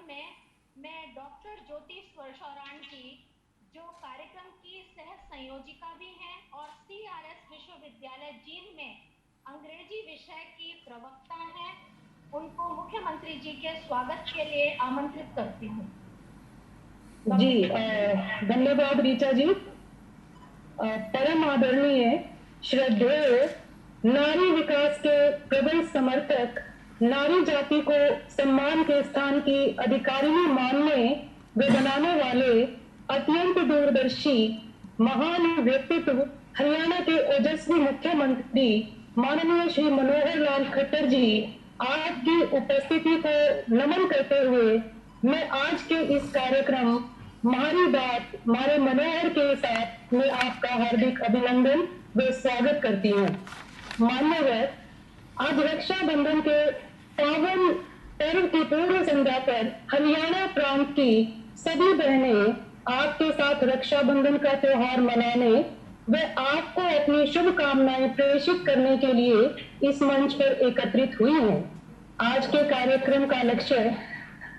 में मैं डॉक्टर ज्योति स्वरशौरान जी, जो कार्यक्रम की सह संयोजिका भी हैं और CRS विश्वविद्यालय जींद में अंग्रेजी विषय की प्रवक्ता हैं, उनको मुख्यमंत्री जी के स्वागत के लिए आमंत्रित करती हूँ। जी धन्यवाद रीचा जी। परम आदरणीय श्रद्धेय नारी विकास के प्रबल समर्थक, नारी जाति को सम्मान के स्थान की अधिकारिणी मानने व बनाने वाले अत्यंत दूरदर्शी महान व्यक्तित्व हरियाणा के ओजस्वी मुख्यमंत्री माननीय श्री मनोहर लाल खट्टर जी, आपकी उपस्थिति को नमन करते हुए मैं आज के इस कार्यक्रम हमारी बात हमारे मनोहर के साथ मैं आपका हार्दिक अभिनंदन व स्वागत करती हूँ। मान्यवर, आज रक्षाबंधन के पावन पर्व की पूर्व संध्या पर हरियाणा प्रांत की सभी बहनें आपके साथ रक्षाबंधन का त्योहार मनाने व आपको अपनी शुभकामनाएं प्रेषित करने के लिए इस मंच पर एकत्रित हुई हैं। आज के कार्यक्रम का लक्ष्य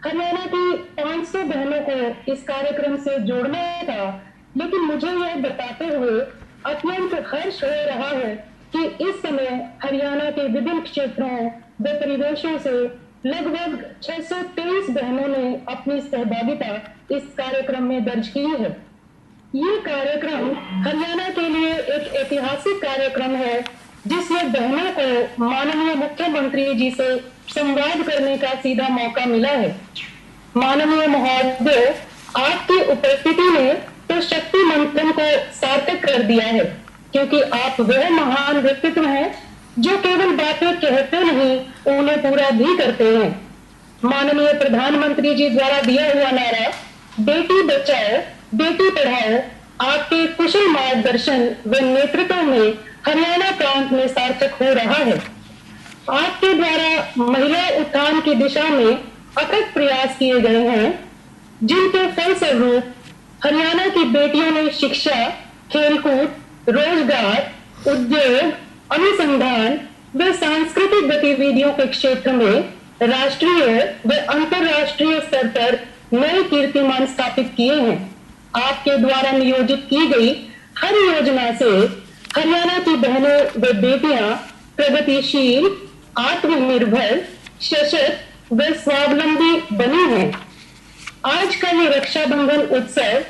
हरियाणा की 500 बहनों को इस कार्यक्रम से जोड़ना था, लेकिन मुझे यह बताते हुए अत्यंत हर्ष हो रहा है कि इस समय हरियाणा के विभिन्न क्षेत्रों व परिवेशों से लगभग 623 बहनों ने अपनी सहभागिता इस कार्यक्रम में दर्ज की है। ये कार्यक्रम हरियाणा के लिए एक ऐतिहासिक कार्यक्रम है, जिसमें बहनों को माननीय मुख्यमंत्री जी से संवाद करने का सीधा मौका मिला है। माननीय महोदय, आपकी उपस्थिति ने तो शक्ति मंथन को सार्थक कर दिया है, क्योंकि आप वह महान व्यक्तित्व हैं जो केवल बातें कहते नहीं, उन्हें पूरा भी करते हैं। माननीय प्रधानमंत्री जी द्वारा दिया हुआ नारा बेटी बचाओ बेटी पढ़ाओ आपके कुशल मार्गदर्शन व नेतृत्व में हरियाणा प्रांत में सार्थक हो रहा है। आपके द्वारा महिला उत्थान की दिशा में अथक प्रयास किए गए हैं, जिनके फलस्वरूप हरियाणा की बेटियों ने शिक्षा, खेलकूद, रोजगार, उद्योग, अनुसंधान व सांस्कृतिक गतिविधियों के क्षेत्र में राष्ट्रीय व अंतर्राष्ट्रीय स्तर पर नए कीर्तिमान स्थापित किए हैं। आपके द्वारा नियोजित की गई हर योजना से हरियाणा की बहनें व बेटियां प्रगतिशील, आत्मनिर्भर, सशक्त व स्वावलंबी बनी हैं। आज का ये रक्षाबंधन उत्सव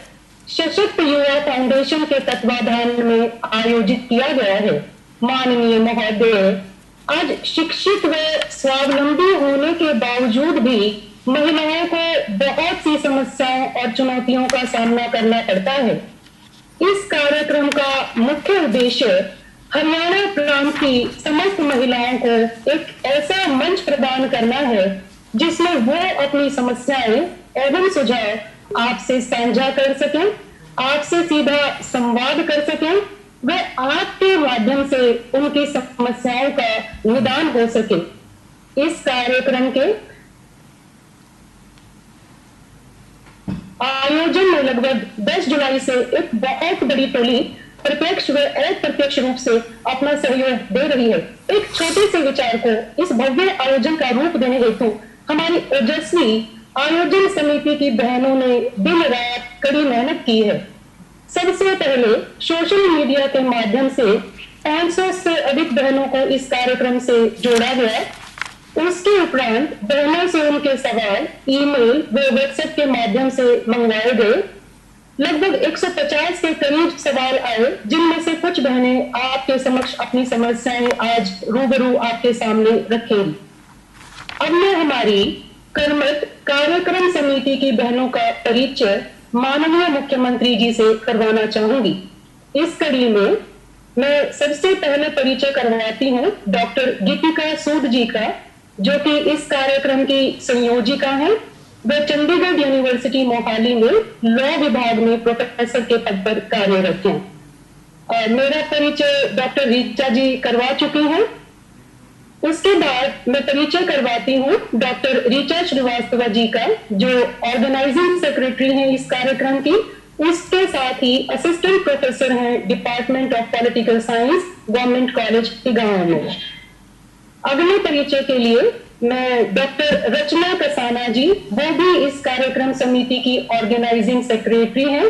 सशक्त युवा फाउंडेशन के तत्वाधान में आयोजित किया गया है। माननीय महोदय, आज शिक्षित व स्वावलंबी होने के बावजूद भी महिलाओं को बहुत सी समस्याओं और चुनौतियों का सामना करना पड़ता है। इस कार्यक्रम का मुख्य उद्देश्य हरियाणा प्रांत की समस्त महिलाओं को एक ऐसा मंच प्रदान करना है, जिसमें वो अपनी समस्याएं एवं सुझाव आपसे साझा कर सकें, आपसे सीधा संवाद कर सकें व आपके माध्यम से उनकी समस्याओं का निदान हो सके। इस कार्यक्रम के आयोजन में लगभग 10 जुलाई से एक बहुत बड़ी टोली प्रत्यक्ष व अप्रत्यक्ष रूप से अपना सहयोग दे रही है। एक छोटे से विचार को इस भव्य आयोजन का रूप देने हेतु हमारी ओजस्वी आयोजन समिति की बहनों ने दिन रात कड़ी मेहनत की है। सबसे पहले सोशल मीडिया के माध्यम से 500 से अधिक बहनों को इस कार्यक्रम से जोड़ा गया। उसके उपरांत बहनों से उनके सवाल ईमेल व व्हाट्सएप के माध्यम से मंगवाए गए। लगभग 150 के करीब सवाल आए, जिनमें से कुछ बहनें आपके समक्ष अपनी समस्याएं आज रूबरू आपके सामने रखेंगी। अब मैं हमारी कर्मठ कार्यक्रम समिति की बहनों का परिचय माननीय मुख्यमंत्री जी से करवाना चाहूंगी। इस कड़ी में मैं सबसे पहले परिचय करवाती हूँ डॉक्टर गीतिका सूद जी का, जो कि इस कार्यक्रम की संयोजिका है। वे चंडीगढ़ यूनिवर्सिटी मोहाली में लॉ विभाग में प्रोफेसर के पद पर कार्यरत हैं। और मेरा परिचय डॉक्टर रीचा जी करवा चुकी हैं। उसके बाद मैं परिचय करवाती हूँ डॉक्टर रीचा श्रीवास्तव जी का, जो ऑर्गेनाइजिंग सेक्रेटरी हैं इस कार्यक्रम की। उसके साथ ही असिस्टेंट प्रोफेसर हैं department of political science, government college गांव में। अगले परिचय के लिए मैं डॉक्टर रचना कसाना जी, वो भी इस कार्यक्रम समिति की ऑर्गेनाइजिंग सेक्रेटरी हैं।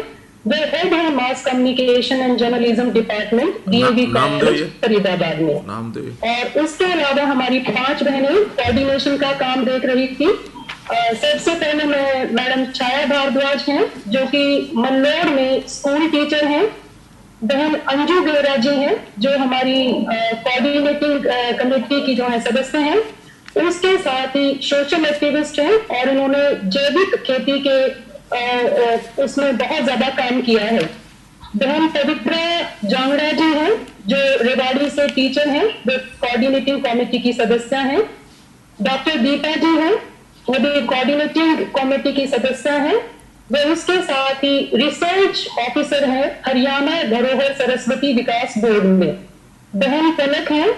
वे हेड है mass communication and journalism department, DAV college Faridabad में। नाम दे। और उसके अलावा हमारी 5 बहनें कोऑर्डिनेशन का काम देख रही थी। सबसे पहले मैं मैडम छाया भारद्वाज हैं, जो कि मल्लोर में स्कूल टीचर हैं। बहन अंजू गेरा जी हैं, जो हमारी कोऑर्डिनेटिंग कमेटी की जो है सदस्य हैं। उसके साथ ही सोशल एक्टिविस्ट हैं और इन्होंने जैविक खेती के उसमें बहुत ज्यादा काम किया है। बहन पवित्रा जांगड़ा जी हैं, जो रेवाड़ी से टीचर हैं, वे कोऑर्डिनेटिंग कमेटी की सदस्य हैं। डॉक्टर दीपा जी हैं, वो भी कोऑर्डिनेटिंग कमेटी की सदस्य हैं। वे उसके साथ ही रिसर्च ऑफिसर हैं हरियाणा धरोहर सरस्वती विकास बोर्ड में। बहन पलक हैं,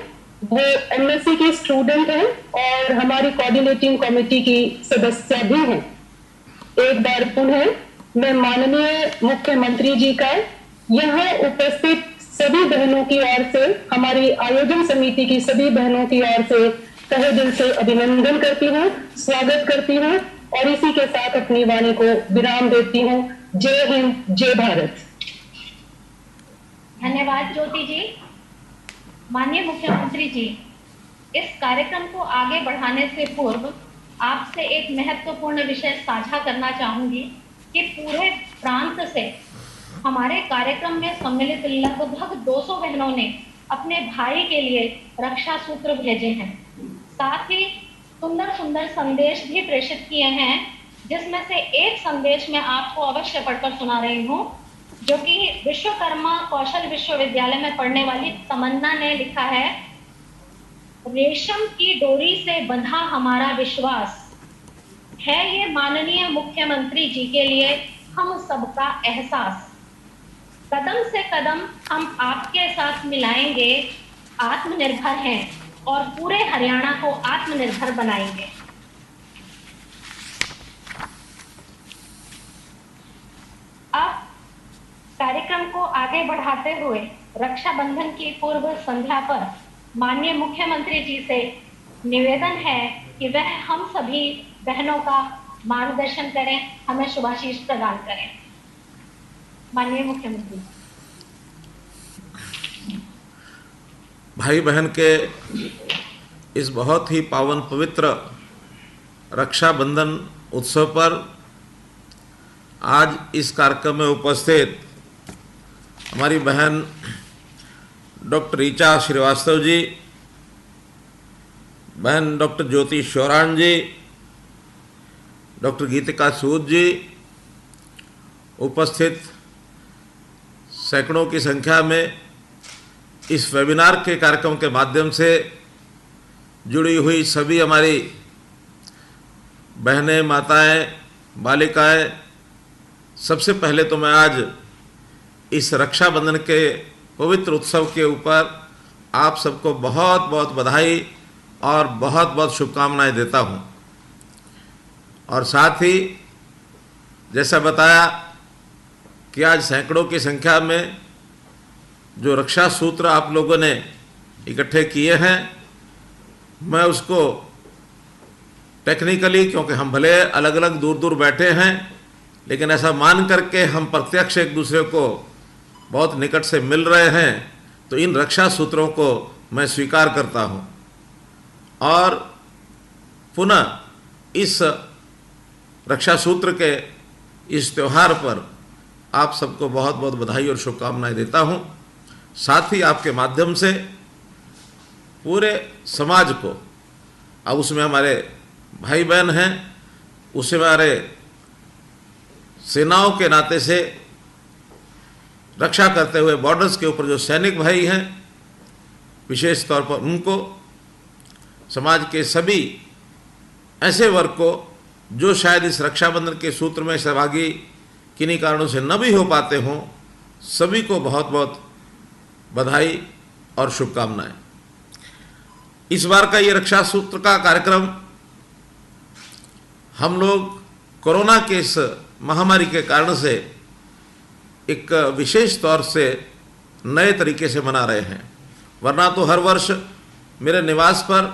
वो एमएससी की स्टूडेंट हैं और हमारी कोऑर्डिनेटिंग कमेटी की सदस्य भी हैं। एक बार पुनः मैं माननीय मुख्यमंत्री जी का यहाँ उपस्थित सभी बहनों की ओर से, हमारी आयोजन समिति की सभी बहनों की ओर से तहे दिल से अभिनंदन करती हूँ, स्वागत करती हूँ और इसी के साथ अपनी वाणी को विराम देती हूँ। जय हिंद, जय भारत। धन्यवाद ज्योति जी। माननीय मुख्यमंत्री जी, इस कार्यक्रम को आगे बढ़ाने से पूर्व आपसे एक महत्वपूर्ण विषय साझा करना चाहूंगी कि पूरे प्रांत से हमारे कार्यक्रम में सम्मिलित लगभग 200 बहनों ने अपने भाई के लिए रक्षा सूत्र भेजे हैं। साथ ही सुंदर सुंदर संदेश भी प्रेषित किए हैं, जिसमें से एक संदेश मैं आपको अवश्य पढ़कर सुना रही हूँ, जो कि विश्वकर्मा कौशल विश्वविद्यालय में पढ़ने वाली तमन्ना ने लिखा है। रेशम की डोरी से बंधा हमारा विश्वास है, ये माननीय मुख्यमंत्री जी के लिए हम सबका एहसास। कदम से कदम हम आपके साथ मिलाएंगे, आत्मनिर्भर हैं और पूरे हरियाणा को आत्मनिर्भर बनाएंगे। अब कार्यक्रम को आगे बढ़ाते हुए रक्षाबंधन की पूर्व संध्या पर माननीय मुख्यमंत्री जी से निवेदन है कि वह हम सभी बहनों का मार्गदर्शन करें, हमें शुभाशीष प्रदान करें। माननीय मुख्यमंत्री। भाई बहन के इस बहुत ही पावन पवित्र रक्षाबंधन उत्सव पर आज इस कार्यक्रम में उपस्थित हमारी बहन डॉक्टर ऋचा श्रीवास्तव जी, बहन डॉक्टर ज्योति शौरान जी, डॉक्टर गीतिका सूद जी, उपस्थित सैकड़ों की संख्या में इस वेबिनार के कार्यक्रम के माध्यम से जुड़ी हुई सभी हमारी बहनें, माताएं, बालिकाएं, सबसे पहले तो मैं आज इस रक्षाबंधन के पवित्र उत्सव के ऊपर आप सबको बहुत बहुत बधाई और बहुत बहुत शुभकामनाएं देता हूं। और साथ ही जैसा बताया कि आज सैकड़ों की संख्या में जो रक्षा सूत्र आप लोगों ने इकट्ठे किए हैं, मैं उसको टेक्निकली, क्योंकि हम भले अलग अलग दूर दूर बैठे हैं, लेकिन ऐसा मान करके हम प्रत्यक्ष एक दूसरे को बहुत निकट से मिल रहे हैं, तो इन रक्षा सूत्रों को मैं स्वीकार करता हूं और पुनः इस रक्षा सूत्र के इस त्यौहार पर आप सबको बहुत बहुत बधाई और शुभकामनाएं देता हूं। साथ ही आपके माध्यम से पूरे समाज को, अब उसमें हमारे भाई बहन हैं, उसमें हमारे सेनाओं के नाते से रक्षा करते हुए बॉर्डर्स के ऊपर जो सैनिक भाई हैं, विशेष तौर पर उनको, समाज के सभी ऐसे वर्ग को जो शायद इस रक्षाबंधन के सूत्र में सहभागी किन्हीं कारणों से न भी हो पाते हों, सभी को बहुत बहुत बधाई और शुभकामनाएं। इस बार का ये रक्षा सूत्र का कार्यक्रम हम लोग कोरोना के इस महामारी के कारण से एक विशेष तौर से नए तरीके से मना रहे हैं। वरना तो हर वर्ष मेरे निवास पर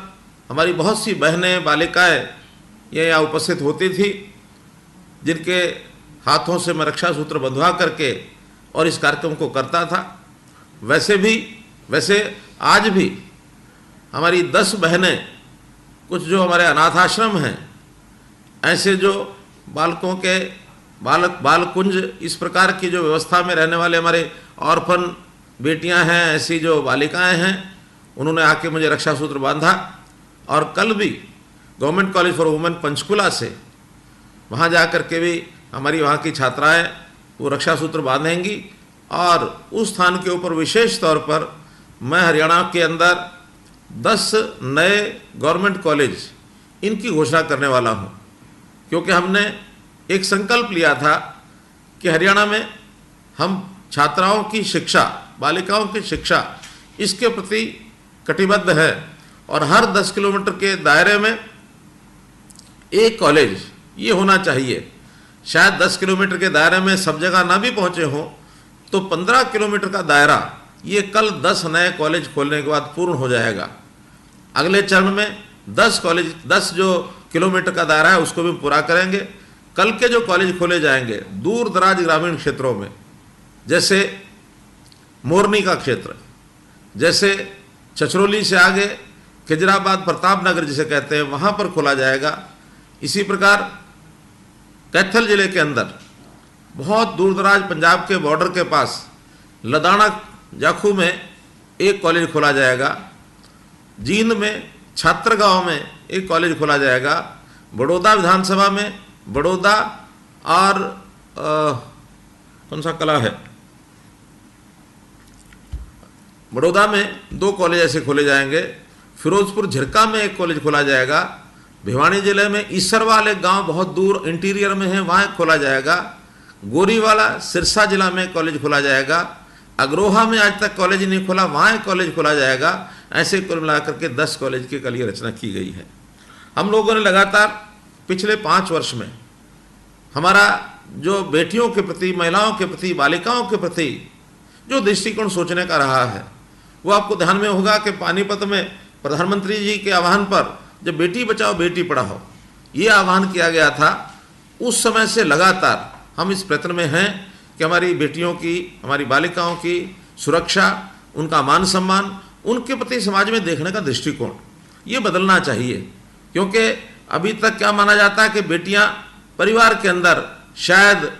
हमारी बहुत सी बहनें बालिकाएं ये यहाँ उपस्थित होती थी, जिनके हाथों से मैं रक्षा सूत्र बंधवा करके और इस कार्यक्रम को करता था। वैसे आज भी हमारी 10 बहनें, कुछ जो हमारे अनाथ आश्रम हैं, ऐसे जो बालकों के बाल कुंज, इस प्रकार की जो व्यवस्था में रहने वाले हमारे ऑर्फन बेटियां हैं, ऐसी जो बालिकाएं हैं, उन्होंने आके मुझे रक्षा सूत्र बांधा। और कल भी government college for women Panchkula से वहाँ जा कर के भी हमारी वहाँ की छात्राएं वो रक्षा सूत्र बांधेंगी। और उस स्थान के ऊपर विशेष तौर पर मैं हरियाणा के अंदर 10 नए गवर्नमेंट कॉलेज इनकी घोषणा करने वाला हूँ, क्योंकि हमने एक संकल्प लिया था कि हरियाणा में हम छात्राओं की शिक्षा, बालिकाओं की शिक्षा, इसके प्रति कटिबद्ध है और हर 10 किलोमीटर के दायरे में एक कॉलेज ये होना चाहिए। शायद 10 किलोमीटर के दायरे में सब जगह ना भी पहुँचे हों तो 15 किलोमीटर का दायरा ये कल 10 नए कॉलेज खोलने के बाद पूर्ण हो जाएगा। अगले चरण में 10 कॉलेज, 10 जो किलोमीटर का दायरा है उसको भी पूरा करेंगे। कल के जो कॉलेज खोले जाएंगे दूर दराज ग्रामीण क्षेत्रों में, जैसे मोरनी का क्षेत्र, जैसे छछरौली से आगे खिजराबाद प्रतापनगर जिसे कहते हैं, वहाँ पर खोला जाएगा। इसी प्रकार कैथल जिले के अंदर बहुत दूर दराज पंजाब के बॉर्डर के पास लदाना जाखू में एक कॉलेज खोला जाएगा। जींद में छात्र गांव में एक कॉलेज खोला जाएगा। बड़ौदा विधानसभा में बड़ौदा और कौन सा कला है, बड़ौदा में 2 कॉलेज ऐसे खोले जाएंगे। फिरोजपुर झिरका में एक कॉलेज खोला जाएगा। भिवानी जिले में ईसरवाल एक गांव बहुत दूर इंटीरियर में है, वहाँ एक खोला जाएगा। गोरीवाला सिरसा जिला में कॉलेज खोला जाएगा। अग्रोहा में आज तक कॉलेज नहीं खोला, वहाँ एक कॉलेज खोला जाएगा। ऐसे कुल मिलाकर के 10 कॉलेज की कल ये रचना की गई है। हम लोगों ने लगातार पिछले 5 वर्ष में हमारा जो बेटियों के प्रति, महिलाओं के प्रति, बालिकाओं के प्रति जो दृष्टिकोण सोचने का रहा है, वो आपको ध्यान में होगा कि पानीपत में प्रधानमंत्री जी के आह्वान पर जब बेटी बचाओ बेटी पढ़ाओ ये आह्वान किया गया था, उस समय से लगातार हम इस प्रयत्न में हैं कि हमारी बेटियों की, हमारी बालिकाओं की सुरक्षा, उनका मान सम्मान, उनके प्रति समाज में देखने का दृष्टिकोण ये बदलना चाहिए। क्योंकि अभी तक क्या माना जाता है कि बेटियां परिवार के अंदर शायद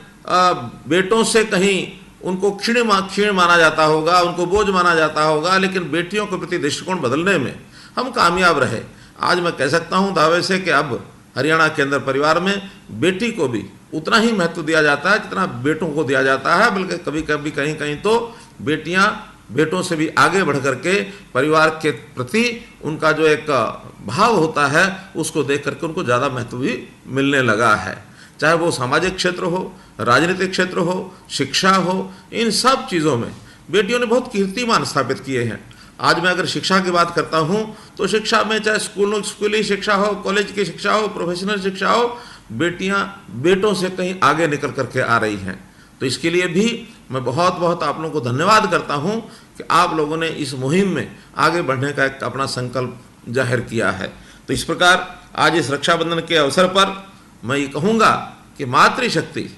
बेटों से कहीं उनको क्षीण माना जाता होगा, उनको बोझ माना जाता होगा, लेकिन बेटियों के प्रति दृष्टिकोण बदलने में हम कामयाब रहे। आज मैं कह सकता हूं दावे से कि अब हरियाणा के अंदर परिवार में बेटी को भी उतना ही महत्व दिया जाता है जितना बेटों को दिया जाता है, बल्कि कभी कभी कहीं कहीं तो बेटियां बेटों से भी आगे बढ़ करके परिवार के प्रति उनका जो एक भाव होता है उसको देख करके उनको ज़्यादा महत्व भी मिलने लगा है। चाहे वो सामाजिक क्षेत्र हो, राजनीतिक क्षेत्र हो, शिक्षा हो, इन सब चीज़ों में बेटियों ने बहुत कीर्तिमान स्थापित किए हैं। आज मैं अगर शिक्षा की बात करता हूँ तो शिक्षा में चाहे स्कूली शिक्षा हो, कॉलेज की शिक्षा हो, प्रोफेशनल शिक्षा हो, बेटियाँ बेटों से कहीं आगे निकल करके आ रही हैं। तो इसके लिए भी मैं बहुत बहुत आप लोगों को धन्यवाद करता हूँ कि आप लोगों ने इस मुहिम में आगे बढ़ने का एक अपना संकल्प जाहिर किया है। तो इस प्रकार आज इस रक्षाबंधन के अवसर पर मैं ये कहूँगा कि मातृशक्ति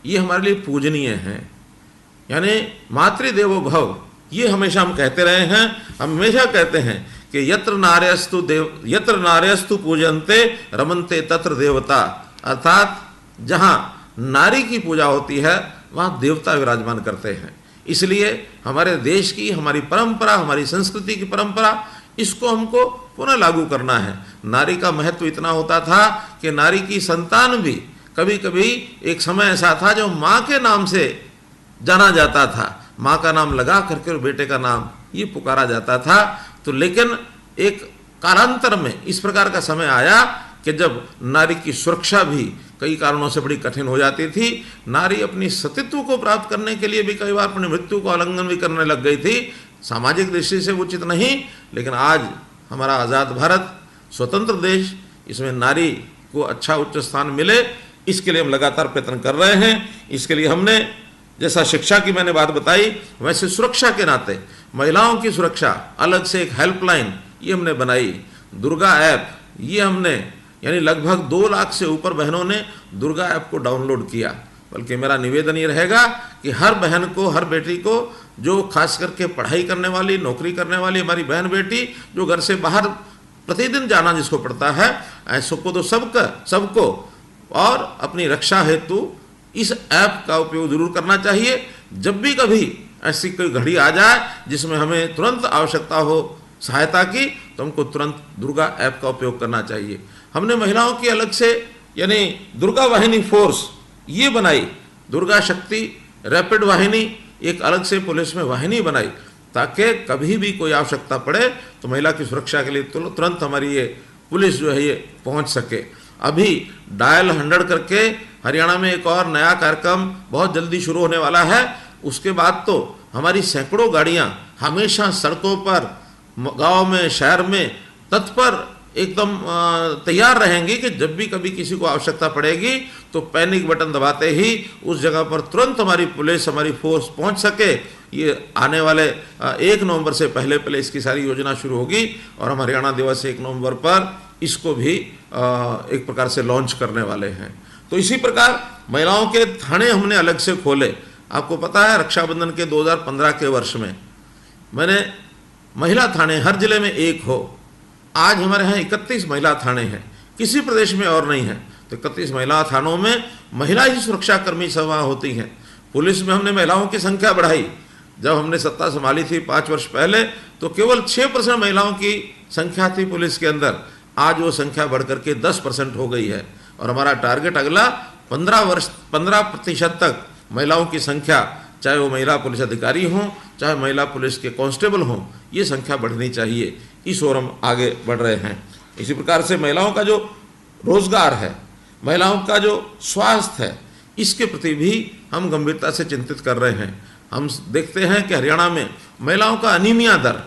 ये हमारे लिए पूजनीय है, यानी मातृदेवो भव ये हमेशा हम कहते रहे हैं। हम हमेशा कहते हैं कि यत्र नार्यस्तु पूजन्ते रमन्ते तत्र देवता, अर्थात जहाँ नारी की पूजा होती है वहाँ देवता विराजमान करते हैं। इसलिए हमारे देश की, हमारी परंपरा, हमारी संस्कृति की परंपरा, इसको हमको पुनः लागू करना है। नारी का महत्व इतना होता था कि नारी की संतान भी कभी कभी एक समय ऐसा था जो माँ के नाम से जाना जाता था, माँ का नाम लगा करके और बेटे का नाम ये पुकारा जाता था। तो लेकिन एक कालांतर में इस प्रकार का समय आया कि जब नारी की सुरक्षा भी कई कारणों से बड़ी कठिन हो जाती थी, नारी अपनी सतीत्व को प्राप्त करने के लिए भी कई बार अपनी मृत्यु का उल्लंघन भी करने लग गई थी। सामाजिक दृष्टि से उचित नहीं, लेकिन आज हमारा आज़ाद भारत, स्वतंत्र देश, इसमें नारी को अच्छा उच्च स्थान मिले, इसके लिए हम लगातार प्रयत्न कर रहे हैं। इसके लिए हमने जैसा शिक्षा की मैंने बात बताई, वैसे सुरक्षा के नाते महिलाओं की सुरक्षा अलग से एक हेल्पलाइन ये हमने बनाई, दुर्गा ऐप, ये हमने यानी लगभग 2 लाख से ऊपर बहनों ने दुर्गा ऐप को डाउनलोड किया। बल्कि मेरा निवेदन ये रहेगा कि हर बहन को, हर बेटी को, जो खास करके पढ़ाई करने वाली, नौकरी करने वाली हमारी बहन बेटी, जो घर से बाहर प्रतिदिन जाना जिसको पड़ता है, ऐसो को तो सबको और अपनी रक्षा हेतु इस ऐप का उपयोग जरूर करना चाहिए। जब भी कभी ऐसी कोई घड़ी आ जाए जिसमें हमें तुरंत आवश्यकता हो सहायता की, तो हमको तुरंत दुर्गा ऐप का उपयोग करना चाहिए। हमने महिलाओं की अलग से यानी दुर्गा वाहिनी फोर्स ये बनाई, दुर्गा शक्ति रैपिड वाहिनी एक अलग से पुलिस में वाहिनी बनाई, ताकि कभी भी कोई आवश्यकता पड़े तो महिला की सुरक्षा के लिए तुरंत हमारी ये पुलिस जो है ये पहुंच सके। अभी डायल 100 करके हरियाणा में एक और नया कार्यक्रम बहुत जल्दी शुरू होने वाला है। उसके बाद तो हमारी सैकड़ों गाड़ियां हमेशा सड़कों पर, गांव में, शहर में तत्पर एकदम तैयार रहेंगी कि जब भी कभी किसी को आवश्यकता पड़ेगी तो पैनिक बटन दबाते ही उस जगह पर तुरंत हमारी पुलिस, हमारी फोर्स पहुंच सके। ये आने वाले 1 नवंबर से पहले इसकी सारी योजना शुरू होगी और हम हरियाणा दिवस 1 नवंबर पर इसको भी एक प्रकार से लॉन्च करने वाले हैं। तो इसी प्रकार महिलाओं के थाने हमने अलग से खोले। आपको पता है रक्षाबंधन के 2015 के वर्ष में मैंने महिला थाने हर जिले में 1 हो, आज हमारे यहाँ 31 महिला थाने हैं, किसी प्रदेश में और नहीं है। तो 31 महिला थानों में महिला ही सुरक्षाकर्मी सभा होती हैं। पुलिस में हमने महिलाओं की संख्या बढ़ाई। जब हमने सत्ता संभाली थी 5 वर्ष पहले तो केवल 6% महिलाओं की संख्या थी पुलिस के अंदर, आज वो संख्या बढ़कर के 10% हो गई है। और हमारा टारगेट अगला 15% तक महिलाओं की संख्या, चाहे वो महिला पुलिस अधिकारी हों, चाहे महिला पुलिस के कांस्टेबल हों, ये संख्या बढ़नी चाहिए। इस ओर हम आगे बढ़ रहे हैं। इसी प्रकार से महिलाओं का जो रोजगार है, महिलाओं का जो स्वास्थ्य है, इसके प्रति भी हम गंभीरता से चिंतित कर रहे हैं। हम देखते हैं कि हरियाणा में महिलाओं का अनीमिया दर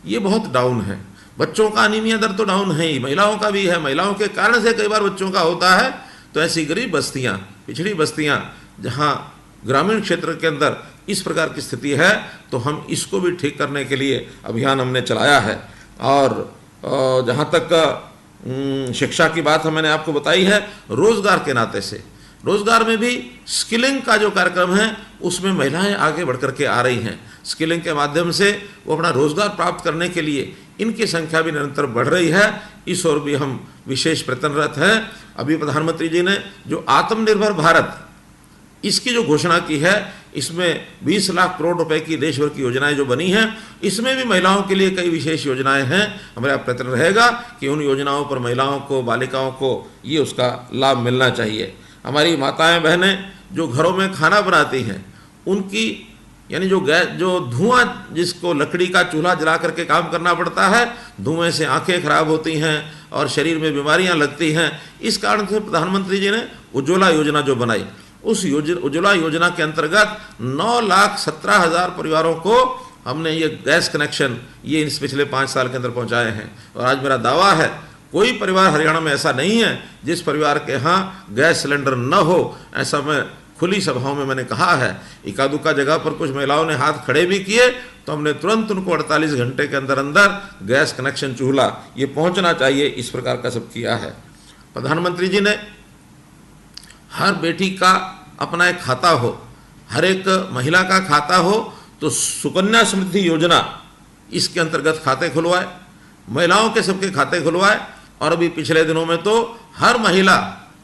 ये बहुत डाउन है। बच्चों का अनीमिया दर तो डाउन है ही, महिलाओं का भी है। महिलाओं के कारण से कई बार बच्चों का होता है। तो ऐसी गरीब बस्तियाँ, पिछड़ी बस्तियाँ, जहाँ ग्रामीण क्षेत्र के अंदर इस प्रकार की स्थिति है, तो हम इसको भी ठीक करने के लिए अभियान हमने चलाया है। और जहाँ तक शिक्षा की बात मैंने आपको बताई है, रोजगार के नाते से रोजगार में भी स्किलिंग का जो कार्यक्रम है उसमें महिलाएं आगे बढ़ करके आ रही हैं। स्किलिंग के माध्यम से वो अपना रोजगार प्राप्त करने के लिए इनकी संख्या भी निरंतर बढ़ रही है। इस ओर भी हम विशेष प्रयत्नरत हैं। अभी प्रधानमंत्री जी ने जो आत्मनिर्भर भारत इसकी जो घोषणा की है, इसमें 20 लाख करोड़ रुपए की देश भर की योजनाएं जो बनी हैं, इसमें भी महिलाओं के लिए कई विशेष योजनाएं हैं। हमारा प्रयत्न रहेगा कि उन योजनाओं पर महिलाओं को, बालिकाओं को ये उसका लाभ मिलना चाहिए। हमारी माताएं बहनें जो घरों में खाना बनाती हैं, उनकी यानी जो गैस, जो धुआं, जिसको लकड़ी का चूल्हा जला करके काम करना पड़ता है, धुएं से आंखें खराब होती हैं और शरीर में बीमारियां लगती हैं। इस कारण से प्रधानमंत्री जी ने उज्ज्वला योजना जो बनाई, उस उज्ज्वला योजना के अंतर्गत 9,17,000 परिवारों को हमने ये गैस कनेक्शन ये इस पिछले 5 साल के अंदर पहुंचाए हैं। और आज मेरा दावा है, कोई परिवार हरियाणा में ऐसा नहीं है जिस परिवार के यहाँ गैस सिलेंडर न हो। ऐसा मैं खुली सभाओं में मैंने कहा है। इक्का दुक्का जगह पर कुछ महिलाओं ने हाथ खड़े भी किए तो हमने तुरंत उनको 48 घंटे के अंदर अंदर गैस कनेक्शन, चूल्हा ये पहुंचना चाहिए, इस प्रकार का सब किया है। प्रधानमंत्री जी ने हर बेटी का अपना एक खाता हो, हर एक महिला का खाता हो, तो सुकन्या समृद्धि योजना इसके अंतर्गत खाते खुलवाए, महिलाओं के सबके खाते खुलवाए। और अभी पिछले दिनों में तो हर महिला,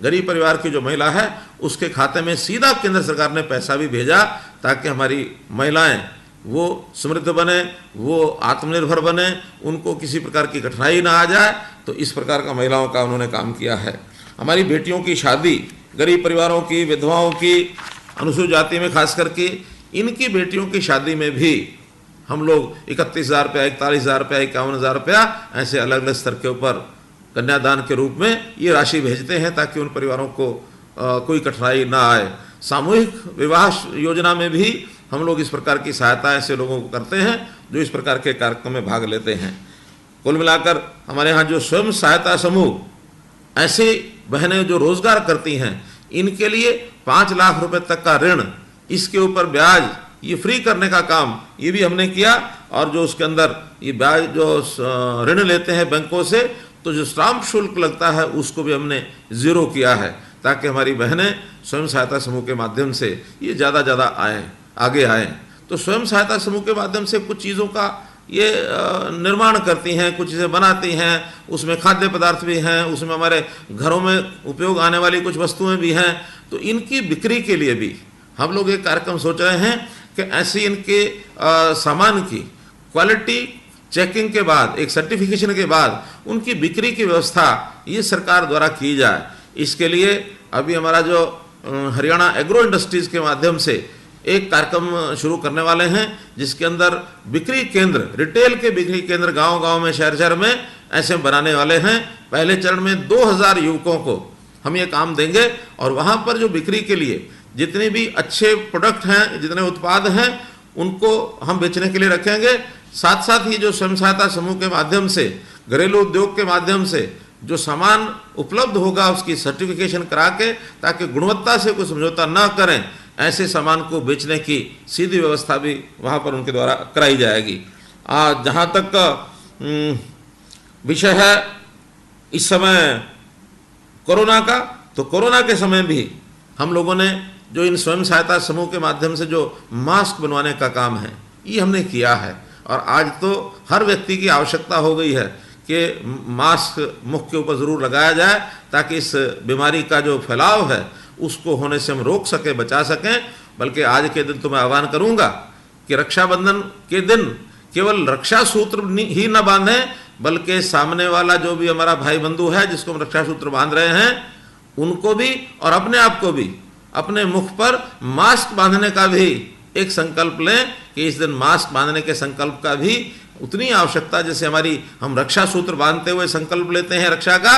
गरीब परिवार की जो महिला है, उसके खाते में सीधा केंद्र सरकार ने पैसा भी भेजा, ताकि हमारी महिलाएं वो समृद्ध बने, वो आत्मनिर्भर बने, उनको किसी प्रकार की कठिनाई ना आ जाए। तो इस प्रकार का महिलाओं का उन्होंने काम किया है। हमारी बेटियों की शादी, गरीब परिवारों की, विधवाओं की, अनुसूचित जाति में खास करके इनकी बेटियों की शादी में भी हम लोग 31,000 रुपया, 41,000 रुपया, 51,000 रुपया ऐसे अलग अलग स्तर के ऊपर कन्यादान के रूप में ये राशि भेजते हैं, ताकि उन परिवारों को कोई कठिनाई ना आए। सामूहिक विवाह योजना में भी हम लोग इस प्रकार की सहायता ऐसे लोगों को करते हैं जो इस प्रकार के कार्यक्रम में भाग लेते हैं। कुल मिलाकर हमारे यहाँ जो स्वयं सहायता समूह, ऐसी बहनें जो रोजगार करती हैं, इनके लिए 5 लाख रुपए तक का ऋण, इसके ऊपर ब्याज ये फ्री करने का काम ये भी हमने किया। और जो उसके अंदर ये ब्याज जो ऋण लेते हैं बैंकों से, तो जो स्टाम्प शुल्क लगता है उसको भी हमने ज़ीरो किया है, ताकि हमारी बहनें स्वयं सहायता समूह के माध्यम से ये ज़्यादा आगे आएँ। तो स्वयं सहायता समूह के माध्यम से कुछ चीज़ों का ये निर्माण करती हैं, कुछ चीज़ें बनाती हैं, उसमें खाद्य पदार्थ भी हैं, उसमें हमारे घरों में उपयोग आने वाली कुछ वस्तुएं भी हैं। तो इनकी बिक्री के लिए भी हम लोग एक कार्यक्रम सोच रहे हैं कि ऐसे इनके सामान की क्वालिटी चेकिंग के बाद, एक सर्टिफिकेशन के बाद उनकी बिक्री की व्यवस्था ये सरकार द्वारा की जाए। इसके लिए अभी हमारा जो हरियाणा एग्रो इंडस्ट्रीज़ के माध्यम से एक कार्यक्रम शुरू करने वाले हैं, जिसके अंदर बिक्री केंद्र, रिटेल के बिक्री केंद्र गांव-गांव में, शहर-शहर में ऐसे बनाने वाले हैं। पहले चरण में 2000 युवकों को हम ये काम देंगे और वहाँ पर जो बिक्री के लिए जितने भी अच्छे प्रोडक्ट हैं, जितने उत्पाद हैं, उनको हम बेचने के लिए रखेंगे। साथ साथ ही जो स्वयं सहायता समूह के माध्यम से, घरेलू उद्योग के माध्यम से जो सामान उपलब्ध होगा उसकी सर्टिफिकेशन करा के, ताकि गुणवत्ता से कोई समझौता ना करें, ऐसे सामान को बेचने की सीधी व्यवस्था भी वहाँ पर उनके द्वारा कराई जाएगी। जहाँ तक विषय है इस समय कोरोना का, तो कोरोना के समय भी हम लोगों ने जो इन स्वयं सहायता समूह के माध्यम से जो मास्क बनवाने का काम है ये हमने किया है। और आज तो हर व्यक्ति की आवश्यकता हो गई है कि मास्क मुख के ऊपर ज़रूर लगाया जाए, ताकि इस बीमारी का जो फैलाव है उसको होने से हम रोक सकें, बचा सकें। बल्कि आज के दिन तो मैं आह्वान करूंगा कि रक्षाबंधन के दिन केवल रक्षा सूत्र ही न बांधें, बल्कि सामने वाला जो भी हमारा भाई बंधु है जिसको हम रक्षा सूत्र बांध रहे हैं, उनको भी और अपने आप को भी अपने मुख पर मास्क बांधने का भी एक संकल्प लें कि इस दिन मास्क बांधने के संकल्प का भी उतनी आवश्यकता जैसे हमारी हम रक्षा सूत्र बांधते हुए संकल्प लेते हैं रक्षा का,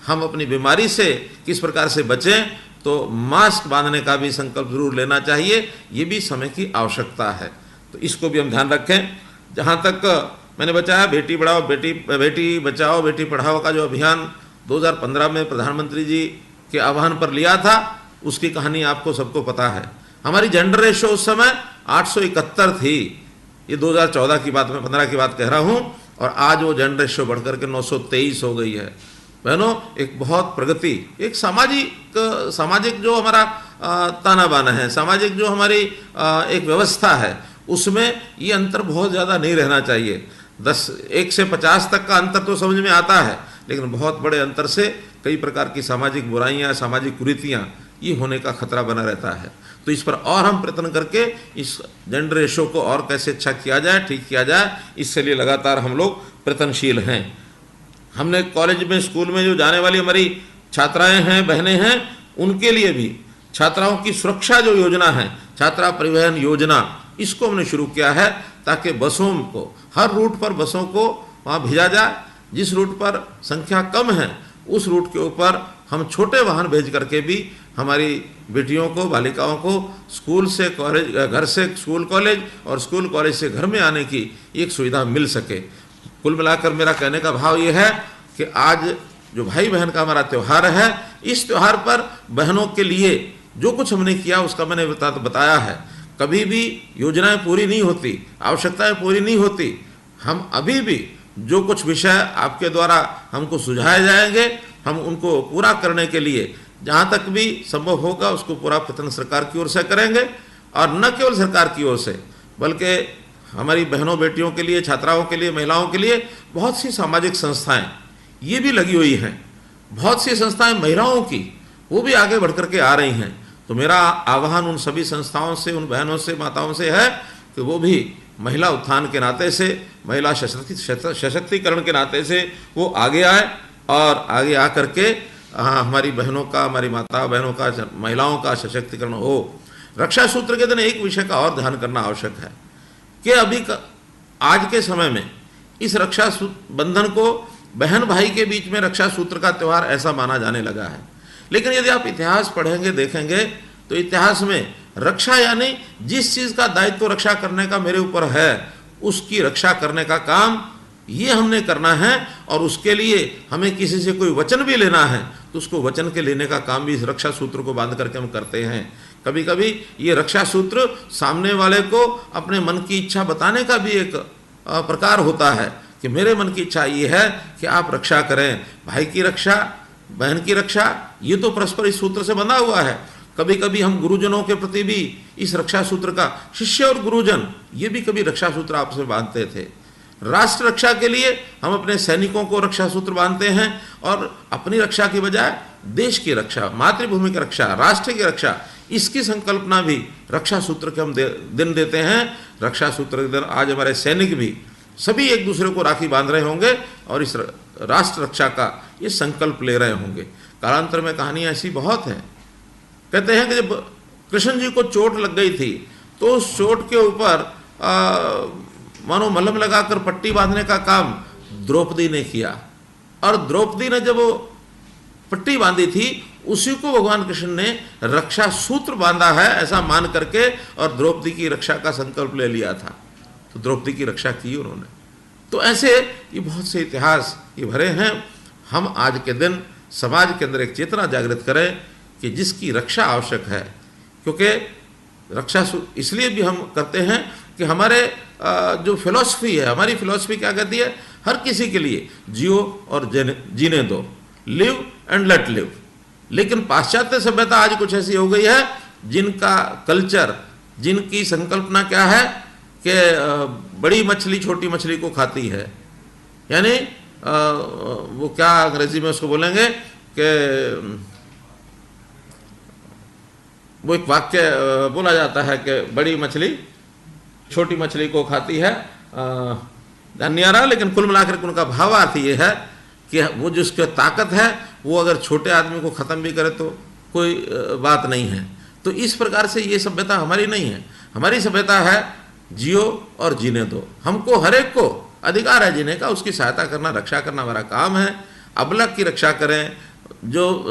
हम अपनी बीमारी से किस प्रकार से बचें, तो मास्क बांधने का भी संकल्प जरूर लेना चाहिए। ये भी समय की आवश्यकता है, तो इसको भी हम ध्यान रखें। जहाँ तक मैंने बताया बेटी बचाओ बेटी पढ़ाओ का जो अभियान 2015 में प्रधानमंत्री जी के आह्वान पर लिया था, उसकी कहानी आपको सबको पता है। हमारी जेंडर रेशो उस समय 871 थी, ये 2014 की बात, मैं 15 की बात कह रहा हूँ, और आज वो जेंडर रेशो बढ़कर के 923 हो गई है। बहनों, एक बहुत प्रगति, एक सामाजिक जो हमारा ताना बाना है, सामाजिक जो हमारी एक व्यवस्था है, उसमें ये अंतर बहुत ज़्यादा नहीं रहना चाहिए। 1 से 50 तक का अंतर तो समझ में आता है, लेकिन बहुत बड़े अंतर से कई प्रकार की सामाजिक बुराइयां, सामाजिक कुरीतियां ये होने का खतरा बना रहता है। तो इस पर और हम प्रयत्न करके इस जेंडर रेशो को और कैसे अच्छा किया जाए, ठीक किया जाए, इसके लिए लगातार हम लोग प्रयत्नशील हैं। हमने कॉलेज में, स्कूल में जो जाने वाली हमारी छात्राएं हैं, बहनें हैं, उनके लिए भी छात्राओं की सुरक्षा जो योजना है, छात्रा परिवहन योजना, इसको हमने शुरू किया है, ताकि बसों को, हर रूट पर बसों को वहाँ भेजा जाए। जिस रूट पर संख्या कम है उस रूट के ऊपर हम छोटे वाहन भेज करके भी हमारी बेटियों को, बालिकाओं को स्कूल से कॉलेज, घर से स्कूल कॉलेज और स्कूल कॉलेज से घर में आने की एक सुविधा मिल सके। कुल मिलाकर मेरा कहने का भाव ये है कि आज जो भाई बहन का हमारा त्यौहार है, इस त्यौहार पर बहनों के लिए जो कुछ हमने किया उसका मैंने बताया है। कभी भी योजनाएं पूरी नहीं होती, आवश्यकताएं पूरी नहीं होती। हम अभी भी जो कुछ विषय आपके द्वारा हमको सुझाए जाएंगे, हम उनको पूरा करने के लिए जहाँ तक भी संभव होगा उसको पूरा प्रयत्न सरकार की ओर से करेंगे। और न केवल सरकार की ओर से, बल्कि हमारी बहनों बेटियों के लिए, छात्राओं के लिए, महिलाओं के लिए बहुत सी सामाजिक संस्थाएं ये भी लगी हुई हैं। बहुत सी संस्थाएं महिलाओं की, वो भी आगे बढ़ कर के आ रही हैं। तो मेरा आह्वान उन सभी संस्थाओं से, उन बहनों से, माताओं से है कि वो भी महिला उत्थान के नाते से, महिला सशक्तिकरण के नाते से वो आगे आए और आगे आ करके हमारी बहनों का, हमारी माता बहनों का, महिलाओं का सशक्तिकरण हो। रक्षा सूत्र के दिन एक विषय का और ध्यान करना आवश्यक है कि अभी आज के समय में इस रक्षा बंधन को बहन भाई के बीच में रक्षा सूत्र का त्यौहार ऐसा माना जाने लगा है। लेकिन यदि आप इतिहास पढ़ेंगे, देखेंगे, तो इतिहास में रक्षा यानी जिस चीज़ का दायित्व रक्षा करने का मेरे ऊपर है, उसकी रक्षा करने का काम ये हमने करना है। और उसके लिए हमें किसी से कोई वचन भी लेना है तो उसको वचन के लेने का काम भी इस रक्षा सूत्र को बांध करके हम करते हैं। कभी कभी ये रक्षा सूत्र सामने वाले को अपने मन की इच्छा बताने का भी एक प्रकार होता है कि मेरे मन की इच्छा ये है कि आप रक्षा करें, भाई की रक्षा, बहन की रक्षा, ये तो परस्पर इस सूत्र से बंधा हुआ है। कभी कभी हम गुरुजनों के प्रति भी इस रक्षा सूत्र का, शिष्य और गुरुजन ये भी कभी रक्षा सूत्र आपस में बांधते थे। राष्ट्र रक्षा के लिए हम अपने सैनिकों को रक्षा सूत्र बांधते हैं, और अपनी रक्षा की बजाय देश की रक्षा, मातृभूमि की रक्षा, राष्ट्र की रक्षा, इसकी संकल्पना भी रक्षा सूत्र के हम दिन देते हैं। रक्षा सूत्र के दिन आज हमारे सैनिक भी सभी एक दूसरे को राखी बांध रहे होंगे और इस राष्ट्र रक्षा का ये संकल्प ले रहे होंगे। कालांतर में कहानियाँ ऐसी बहुत हैं। कहते हैं कि जब कृष्ण जी को चोट लग गई थी तो उस चोट के ऊपर मानो मलहम लगाकर पट्टी बांधने का काम द्रौपदी ने किया, और द्रौपदी ने जब वो पट्टी बांधी थी उसी को भगवान कृष्ण ने रक्षा सूत्र बांधा है ऐसा मान करके, और द्रौपदी की रक्षा का संकल्प ले लिया था, तो द्रौपदी की रक्षा की उन्होंने। तो ऐसे ये बहुत से इतिहास ये भरे हैं। हम आज के दिन समाज के अंदर एक चेतना जागृत करें कि जिसकी रक्षा आवश्यक है, क्योंकि रक्षा इसलिए भी हम करते हैं कि हमारे जो फिलॉसफी है, हमारी फिलॉसफी क्या कहती है, हर किसी के लिए जियो और जीने दो, लिव एंड लेट लिव। लेकिन पाश्चात्य सभ्यता आज कुछ ऐसी हो गई है जिनका कल्चर, जिनकी संकल्पना क्या है कि बड़ी मछली छोटी मछली को खाती है, यानी वो क्या अंग्रेजी में उसको बोलेंगे कि वो एक वाक्य बोला जाता है कि बड़ी मछली छोटी मछली को खाती है, ध्यान नहीं आ रहा, लेकिन कुल मिलाकर उनका भावार्थ ये है कि वो जिसकी ताकत है वो अगर छोटे आदमी को ख़त्म भी करे तो कोई बात नहीं है। तो इस प्रकार से ये सभ्यता हमारी नहीं है। हमारी सभ्यता है जियो और जीने दो। हमको हर एक को अधिकार है जीने का, उसकी सहायता करना, रक्षा करना हमारा काम है। अबलग की रक्षा करें, जो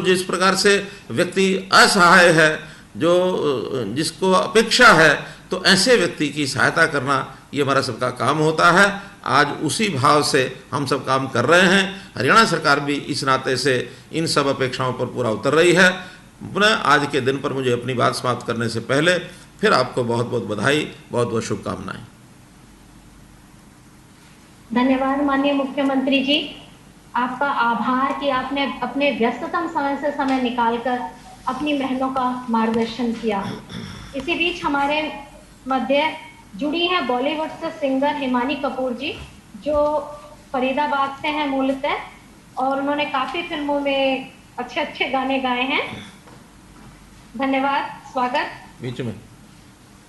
जिस प्रकार से व्यक्ति असहाय है, जो जिसको अपेक्षा है, तो ऐसे व्यक्ति की सहायता करना ये हमारा सबका काम होता है। आज उसी भाव से हम सब काम कर रहे हैं। हरियाणा सरकार भी इस नाते से इन सब अपेक्षाओं पर पूरा उतर रही है। पुनः आज के दिन पर मुझे अपनी बात समाप्त करने से पहले फिर आपको बहुत बहुत बधाई, बहुत बहुत शुभकामनाएं। धन्यवाद माननीय मुख्यमंत्री जी, आपका आभार कि आपने अपने व्यस्ततम समय से समय निकालकर अपनी बहनों का मार्गदर्शन किया। इसी बीच हमारे मध्य जुड़ी हैं बॉलीवुड से सिंगर हिमानी कपूर जी, जो फरीदाबाद से हैं मूलतः, और उन्होंने काफी फिल्मों में अच्छे अच्छे गाने गाए हैं। धन्यवाद, स्वागत। बीच में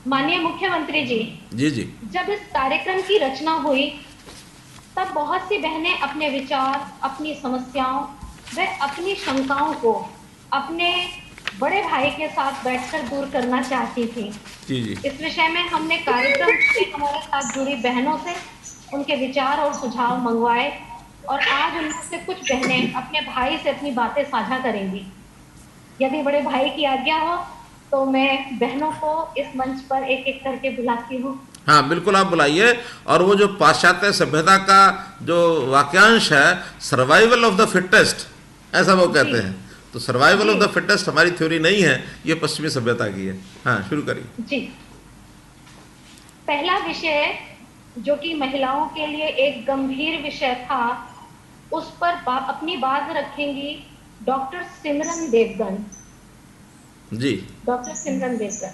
माननीय मुख्यमंत्री जी, जी जब इस कार्यक्रम की रचना हुई तब बहुत सी बहनें अपने विचार, अपनी समस्याओं व अपनी शंकाओं को अपने बड़े भाई के साथ बैठकर दूर करना चाहती थी। जी। इस विषय में हमने कार्यक्रम में हमारे साथ जुड़ी बहनों से उनके विचार और सुझाव मंगवाए, और आज उनमें से कुछ बहनें अपने भाई से अपनी बातें साझा करेंगी। यदि बड़े भाई की आज्ञा हो तो मैं बहनों को इस मंच पर एक एक करके बुलाती हूँ। हाँ बिल्कुल, आप बुलाइए। और वो जो पाश्चात्य सभ्यता का जो वाक्यांश है, सर्वाइवल ऑफ द फिटेस्ट, ऐसा वो कहते हैं, तो सर्वाइवल ऑफ द फिटेस्ट हमारी थ्योरी नहीं है, ये पश्चिमी सभ्यता की है। हाँ, शुरू करिए। जी, पहला विषय जो कि महिलाओं के लिए एक गंभीर विषय था, उस पर अपनी बात रखेंगी डॉक्टर सिमरन देवगन जी। डॉक्टर सिमरन देवगन।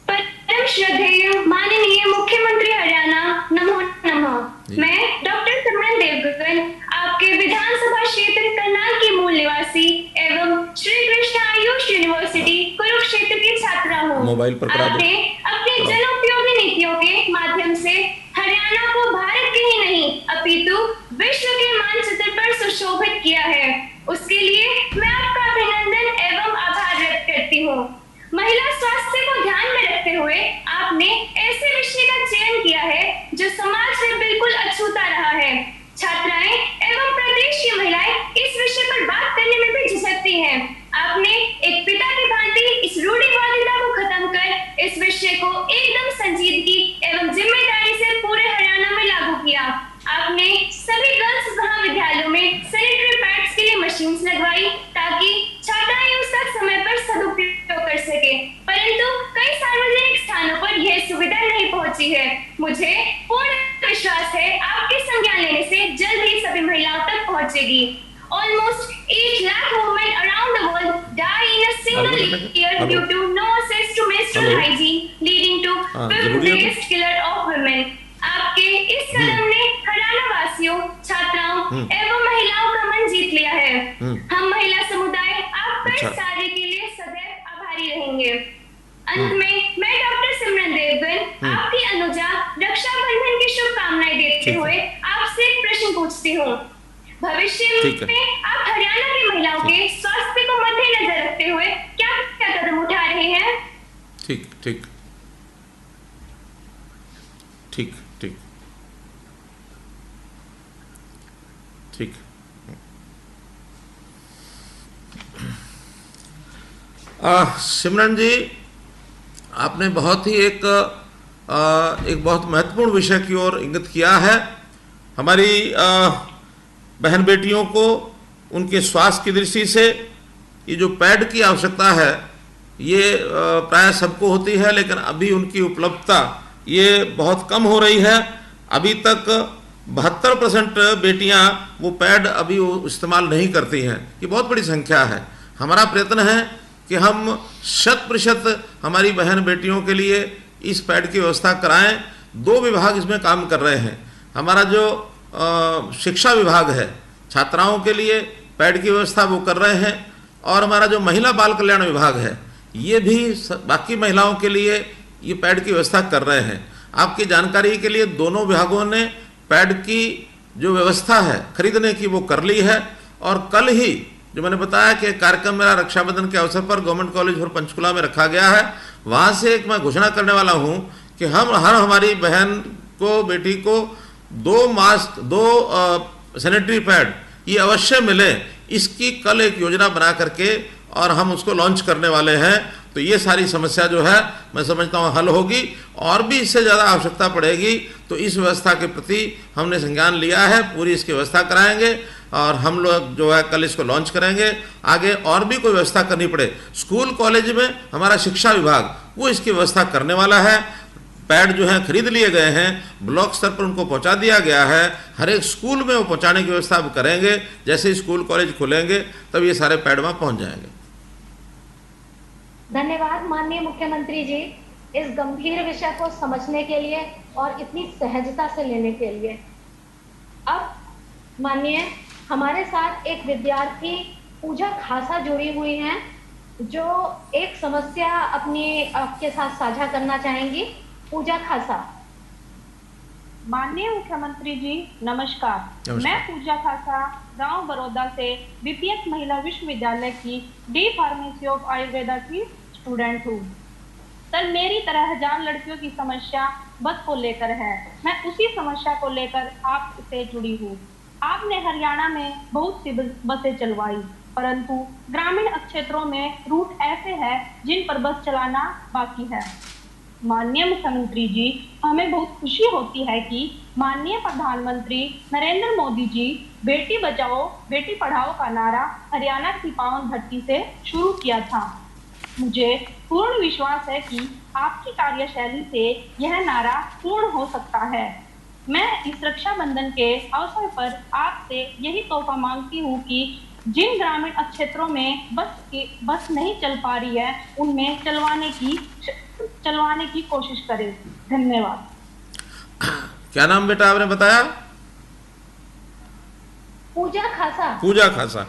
परम श्रद्धेय माननीय मुख्यमंत्री हरियाणा, नमो नमः। मैं डॉक्टर सिमरन देवगन, आपके विधानसभा क्षेत्र करनाल की मूल निवासी एवं श्री कृष्ण आयुष यूनिवर्सिटी कुरुक्षेत्र की छात्रा हूँ। मोबाइल पर करा दो। आपने अपनी जनोपयोगी नीतियों के माध्यम से हरियाणा को भारत के ही नहीं अपितु विश्व के मानचित्र पर सुशोभित किया है। उसके लिए मैं आपका अभिनंदन एवं आभार व्यक्त करती हूँ। महिला स्वास्थ्य को ध्यान में रखते हुए आपने ऐसे विषय का चयन किया है जो समाज से बिल्कुल अछूता रहा है। छात्राएं एवं प्रदेश की महिलाएं इस विषय पर बात करने में भी झिझकती हैं। आपने एक पिता की भांति इस रूढ़िवादिता को खत्म कर इस विषय को एकदम संजीदगी एवं जिम्मेदारी से पूरे हरियाणा में लागू किया। आपने सभी गर्ल्स महाविद्यालयों में सैनिटरी पैड्स के लिए मशीन्स लगवाई ताकि छात्राएं उसका समय पर सदुपयोग कर सके, परंतु कई सार्वजनिक स्थानों पर यह सुविधा नहीं पहुंच पहुंची है। मुझे पूर्ण विश्वास है आपके संज्ञान लेने से जल्द ही सभी महिलाओं तक पहुंचेगी। Almost 8 lakh women around the world die in a single year due to no access to menstrual hygiene, leading to fifth biggest killer of women. आपके इस कदम ने हरियाणा वासियों, छात्राओं एवं महिलाओं का मन जीत लिया है। हम महिला समुदाय आपका इस कार्य के लिए सदैव आभारी रहेंगे। अंत में मैं डॉक्टर सिमरन देवगन, आपकी अनुजा, रक्षाबंधन की शुभकामनाएं देते हुए आपसे एक प्रश्न पूछती हूँ। भविष्य में आप हरियाणा की महिलाओं के स्वास्थ्य को मद्देनजर रखते हुए क्या क्या कदम उठा रहे हैं? ठीक ठीक ठीक ठीक ठीक। सिमरन जी, आपने बहुत ही एक बहुत महत्वपूर्ण विषय की ओर इंगित किया है। हमारी बहन बेटियों को उनके स्वास्थ्य की दृष्टि से ये जो पैड की आवश्यकता है ये प्राय सबको होती है, लेकिन अभी उनकी उपलब्धता ये बहुत कम हो रही है। अभी तक 72% बेटियां वो पैड अभी इस्तेमाल नहीं करती हैं। ये बहुत बड़ी संख्या है। हमारा प्रयत्न है कि हम 100% हमारी बहन बेटियों के लिए इस पैड की व्यवस्था कराएं। 2 विभाग इसमें काम कर रहे हैं। हमारा जो शिक्षा विभाग है, छात्राओं के लिए पैड की व्यवस्था वो कर रहे हैं, और हमारा जो महिला बाल कल्याण विभाग है ये भी बाकी महिलाओं के लिए ये पैड की व्यवस्था कर रहे हैं। आपकी जानकारी के लिए दोनों विभागों ने पैड की जो व्यवस्था है खरीदने की वो कर ली है, और कल ही जो मैंने बताया कि कार्यक्रम मेरा रक्षाबंधन के अवसर पर गवर्नमेंट कॉलेज और पंचकुला में रखा गया है, वहाँ से एक मैं घोषणा करने वाला हूँ कि हम हर हमारी बहन को, बेटी को 2 मास्क, 2 सैनिटरी पैड ये अवश्य मिले। इसकी कल एक योजना बना करके और हम उसको लॉन्च करने वाले हैं। तो ये सारी समस्या जो है मैं समझता हूँ हल होगी, और भी इससे ज़्यादा आवश्यकता पड़ेगी तो इस व्यवस्था के प्रति हमने संज्ञान लिया है। पूरी इसकी व्यवस्था कराएंगे और हम लोग जो है कल इसको लॉन्च करेंगे। आगे और भी कोई व्यवस्था करनी पड़े, स्कूल कॉलेज में हमारा शिक्षा विभाग वो इसकी व्यवस्था करने वाला है। पैड जो है खरीद लिए गए हैं, ब्लॉक स्तर पर उनको पहुंचा दिया गया है। हर एक स्कूल में वो पहुंचाने की व्यवस्था अब करेंगे। जैसे ही स्कूल कॉलेज खुलेंगे तब ये सारे पैड वहां पहुंच जाएंगे। धन्यवाद माननीय मुख्यमंत्री जी, इस गंभीर विषय को समझने के लिए और इतनी सहजता से लेने के लिए। अब माननीय हमारे साथ एक विद्यार्थी पूजा खासा जुड़ी हुई हैं, जो एक समस्या अपनी आपके साथ साझा करना चाहेंगी। पूजा खासा। माननीय मुख्यमंत्री जी नमस्कार। मैं पूजा खासा गांव बड़ौदा से बीपीएस महिला विश्वविद्यालय की डी फार्मेसी ऑफ आयुर्वेदा की स्टूडेंट हूँ। सर, मेरी तरह 1000 लड़कियों की समस्या बस को लेकर है। मैं उसी समस्या को लेकर आपसे जुड़ी हूँ। आपने हरियाणा में बहुत सी बसें चलवाई, परंतु ग्रामीण क्षेत्रों में रूट ऐसे हैं जिन पर बस चलाना बाकी है। माननीय मुख्यमंत्री जी, हमें बहुत खुशी होती है कि माननीय प्रधानमंत्री नरेंद्र मोदी जी बेटी बचाओ बेटी पढ़ाओ का नारा हरियाणा की पावन धरती से शुरू किया था। मुझे पूर्ण विश्वास है कि आपकी कार्यशैली से यह नारा पूर्ण हो सकता है। मैं इस रक्षाबंधन के अवसर पर आपसे यही तोहफा मांगती हूँ कि जिन ग्रामीण क्षेत्रों में बस नहीं चल पा रही है उनमें चलवाने की कोशिश करें। धन्यवाद। क्या नाम बेटा आपने बताया? पूजा खासा। पूजा खासा।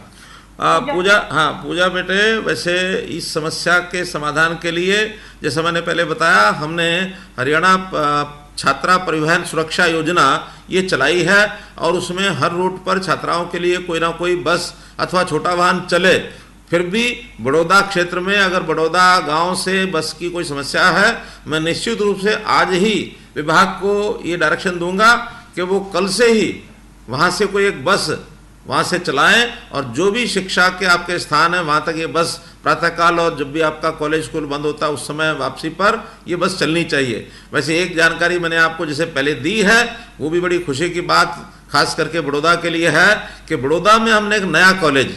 पूजा, हाँ पूजा बेटे, वैसे इस समस्या के समाधान के लिए जैसे मैंने पहले बताया, हमने हरियाणा छात्रा परिवहन सुरक्षा योजना ये चलाई है, और उसमें हर रूट पर छात्राओं के लिए कोई ना कोई बस अथवा छोटा वाहन चले। फिर भी बड़ौदा क्षेत्र में अगर बड़ौदा गांव से बस की कोई समस्या है, मैं निश्चित रूप से आज ही विभाग को ये डायरेक्शन दूंगा कि वो कल से ही वहाँ से कोई एक बस वहाँ से चलाएं, और जो भी शिक्षा के आपके स्थान है वहाँ तक ये बस प्रातःकाल और जब भी आपका कॉलेज स्कूल बंद होता है उस समय वापसी पर ये बस चलनी चाहिए। वैसे एक जानकारी मैंने आपको जैसे पहले दी है, वो भी बड़ी खुशी की बात खास करके बड़ौदा के लिए है कि बड़ौदा में हमने एक नया कॉलेज,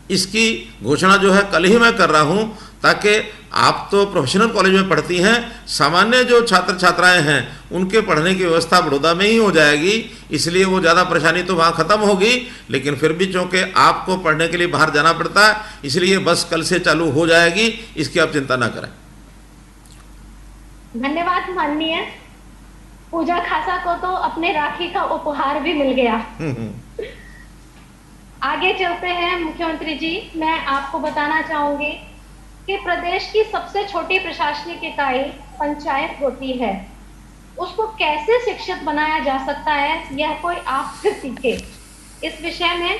इसकी घोषणा जो है कल ही मैं कर रहा हूँ। ताकि आप तो प्रोफेशनल कॉलेज में पढ़ती हैं, सामान्य जो छात्र छात्राएं हैं उनके पढ़ने की व्यवस्था बड़ौदा में ही हो जाएगी, इसलिए वो ज़्यादा परेशानी तो वहाँ ख़त्म होगी। लेकिन फिर भी चूँकि आपको पढ़ने के लिए बाहर जाना पड़ता है, इसलिए बस कल से चालू हो जाएगी, इसकी आप चिंता ना करें। धन्यवाद माननीय। पूजा खासा को तो अपने राखी का उपहार भी मिल गया। आगे चलते हैं मुख्यमंत्री जी, मैं आपको बताना चाहूंगी कि प्रदेश की सबसे छोटी प्रशासनिक इकाई पंचायत होती है, उसको कैसे शिक्षित बनाया जा सकता है, यह कोई आपसे सीखे। इस विषय में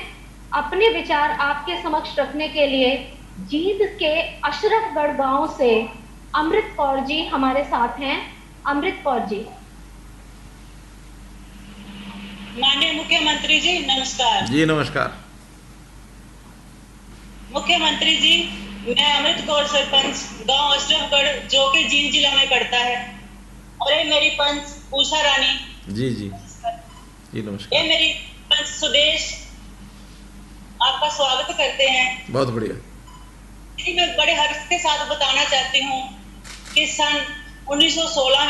अपने विचार आपके समक्ष रखने के लिए जींद के अशरफगढ़ गांव से अमृत कौर जी हमारे साथ हैं। अमृत कौर जी। माननीय मुख्यमंत्री जी नमस्कार। जी नमस्कार। मुख्यमंत्री जी, मैं अमृत कौर सरपंच गांव अशरफगढ़ जो कि जींद जिला में पड़ता है, और ये मेरी पंच उषा रानी। जी जी जी नमस्कार। ये मेरी पंच सुदेश आपका स्वागत करते हैं। बहुत बढ़िया जी, मैं बड़े हर्ष के साथ बताना चाहती हूँ कि सन 2016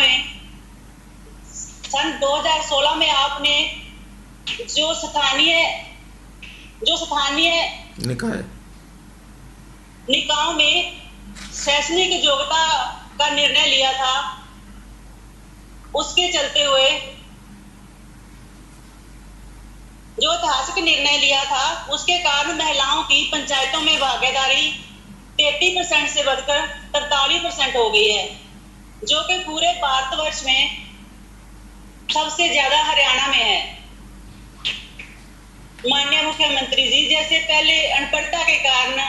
में आपने जो स्थानीय निकायों में शैक्षणिक योग्यता का निर्णय लिया था, उसके चलते हुए जो ऐतिहासिक निर्णय लिया था, उसके कारण महिलाओं की पंचायतों में भागीदारी 33% से बढ़कर 43% हो गई है, जो कि पूरे भारतवर्ष में सबसे ज्यादा हरियाणा में है। माननीय मुख्यमंत्री जी, जैसे पहले अनपढ़ता के कारण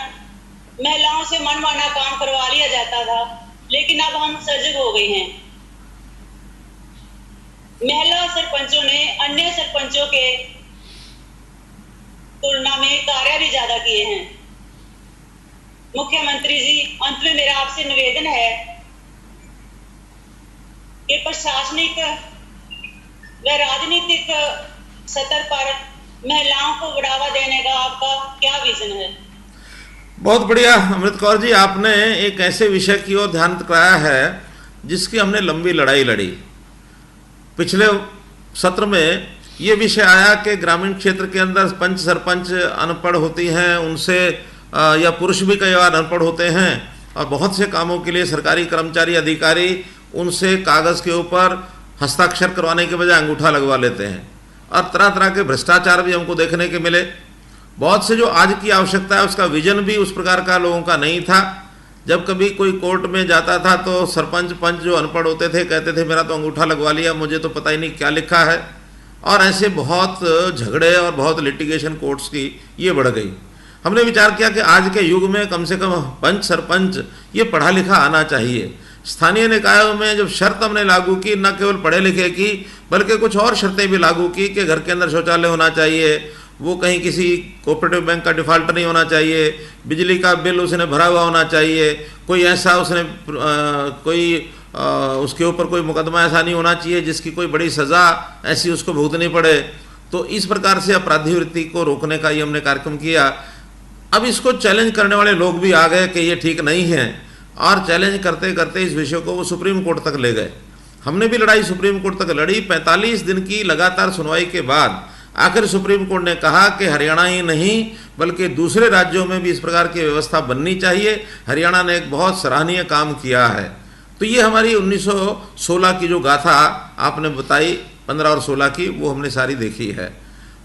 महिलाओं से मनमाना काम करवा लिया जाता था, लेकिन अब हम सजग हो गए हैं। महिला सरपंचों ने अन्य सरपंचों के तुलना में कार्य भी ज्यादा किए हैं। मुख्यमंत्री जी, अंत में मेरा आपसे निवेदन है कि प्रशासनिक व राजनीतिक स्तर पर महिलाओं को बढ़ावा देने का आपका क्या विजन है? बहुत बढ़िया अमृत कौर जी, आपने एक ऐसे विषय की ओर ध्यान कराया है जिसकी हमने लंबी लड़ाई लड़ी। पिछले सत्र में ये विषय आया कि ग्रामीण क्षेत्र के अंदर पंच सरपंच अनपढ़ होती हैं, उनसे या पुरुष भी कई बार अनपढ़ होते हैं, और बहुत से कामों के लिए सरकारी कर्मचारी अधिकारी उनसे कागज़ के ऊपर हस्ताक्षर करवाने के बजाय अंगूठा लगवा लेते हैं, और तरह तरह के भ्रष्टाचार भी हमको देखने के मिले। बहुत से जो आज की आवश्यकता है उसका विजन भी उस प्रकार का लोगों का नहीं था। जब कभी कोई कोर्ट में जाता था तो सरपंच पंच जो अनपढ़ होते थे कहते थे मेरा तो अंगूठा लगवा लिया, मुझे तो पता ही नहीं क्या लिखा है, और ऐसे बहुत झगड़े और बहुत लिटिगेशन कोर्ट्स की ये बढ़ गई। हमने विचार किया कि आज के युग में कम से कम पंच सरपंच ये पढ़ा लिखा आना चाहिए। स्थानीय निकायों में जब शर्त हमने लागू की, न केवल पढ़े लिखे की बल्कि कुछ और शर्तें भी लागू की कि घर के अंदर शौचालय होना चाहिए, वो कहीं किसी कोऑपरेटिव बैंक का डिफ़ॉल्ट नहीं होना चाहिए, बिजली का बिल उसने भरा हुआ होना चाहिए, कोई ऐसा उसने उसके ऊपर कोई मुकदमा ऐसा नहीं होना चाहिए जिसकी कोई बड़ी सज़ा ऐसी उसको भुगतनी पड़े। तो इस प्रकार से अपराधी वृत्ति को रोकने का ये हमने कार्यक्रम किया। अब इसको चैलेंज करने वाले लोग भी आ गए कि ये ठीक नहीं है, और चैलेंज करते करते इस विषय को वो सुप्रीम कोर्ट तक ले गए। हमने भी लड़ाई सुप्रीम कोर्ट तक लड़ी। 45 दिन की लगातार सुनवाई के बाद आखिर सुप्रीम कोर्ट ने कहा कि हरियाणा ही नहीं बल्कि दूसरे राज्यों में भी इस प्रकार की व्यवस्था बननी चाहिए। हरियाणा ने एक बहुत सराहनीय काम किया है। तो ये हमारी 1916 की जो गाथा आपने बताई, 15 और 16 की, वो हमने सारी देखी है।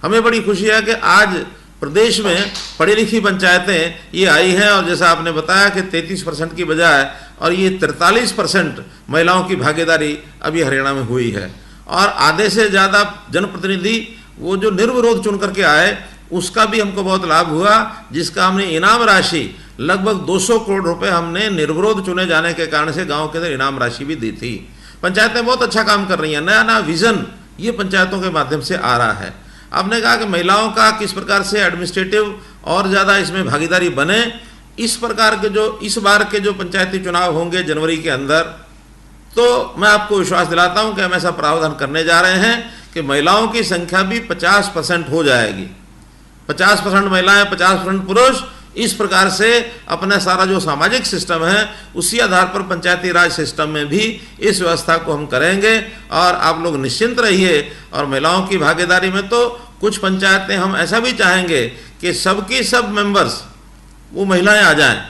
हमें बड़ी खुशी है कि आज प्रदेश में पढ़ी लिखी पंचायतें ये आई हैं, और जैसा आपने बताया कि 33% की बजाय और ये 43% महिलाओं की भागीदारी अभी हरियाणा में हुई है। और आधे से ज़्यादा जनप्रतिनिधि वो जो निर्विरोध चुन करके आए उसका भी हमको बहुत लाभ हुआ, जिसका हमने इनाम राशि लगभग 200 करोड़ रुपए हमने निर्विरोध चुने जाने के कारण से गाँव के अंदर इनाम राशि भी दी थी। पंचायतें बहुत अच्छा काम कर रही हैं, नया नया विज़न ये पंचायतों के माध्यम से आ रहा है। आपने कहा कि महिलाओं का किस प्रकार से एडमिनिस्ट्रेटिव और ज़्यादा इसमें भागीदारी बने। इस प्रकार के जो इस बार के जो पंचायती चुनाव होंगे जनवरी के अंदर, तो मैं आपको विश्वास दिलाता हूं कि हम ऐसा प्रावधान करने जा रहे हैं कि महिलाओं की संख्या भी 50% हो जाएगी। 50% महिलाएं, 50% पुरुष, इस प्रकार से अपना सारा जो सामाजिक सिस्टम है उसी आधार पर पंचायती राज सिस्टम में भी इस व्यवस्था को हम करेंगे। और आप लोग निश्चिंत रहिए। और महिलाओं की भागीदारी में तो कुछ पंचायतें हम ऐसा भी चाहेंगे कि सबकी सब मेंबर्स वो महिलाएं आ जाएं।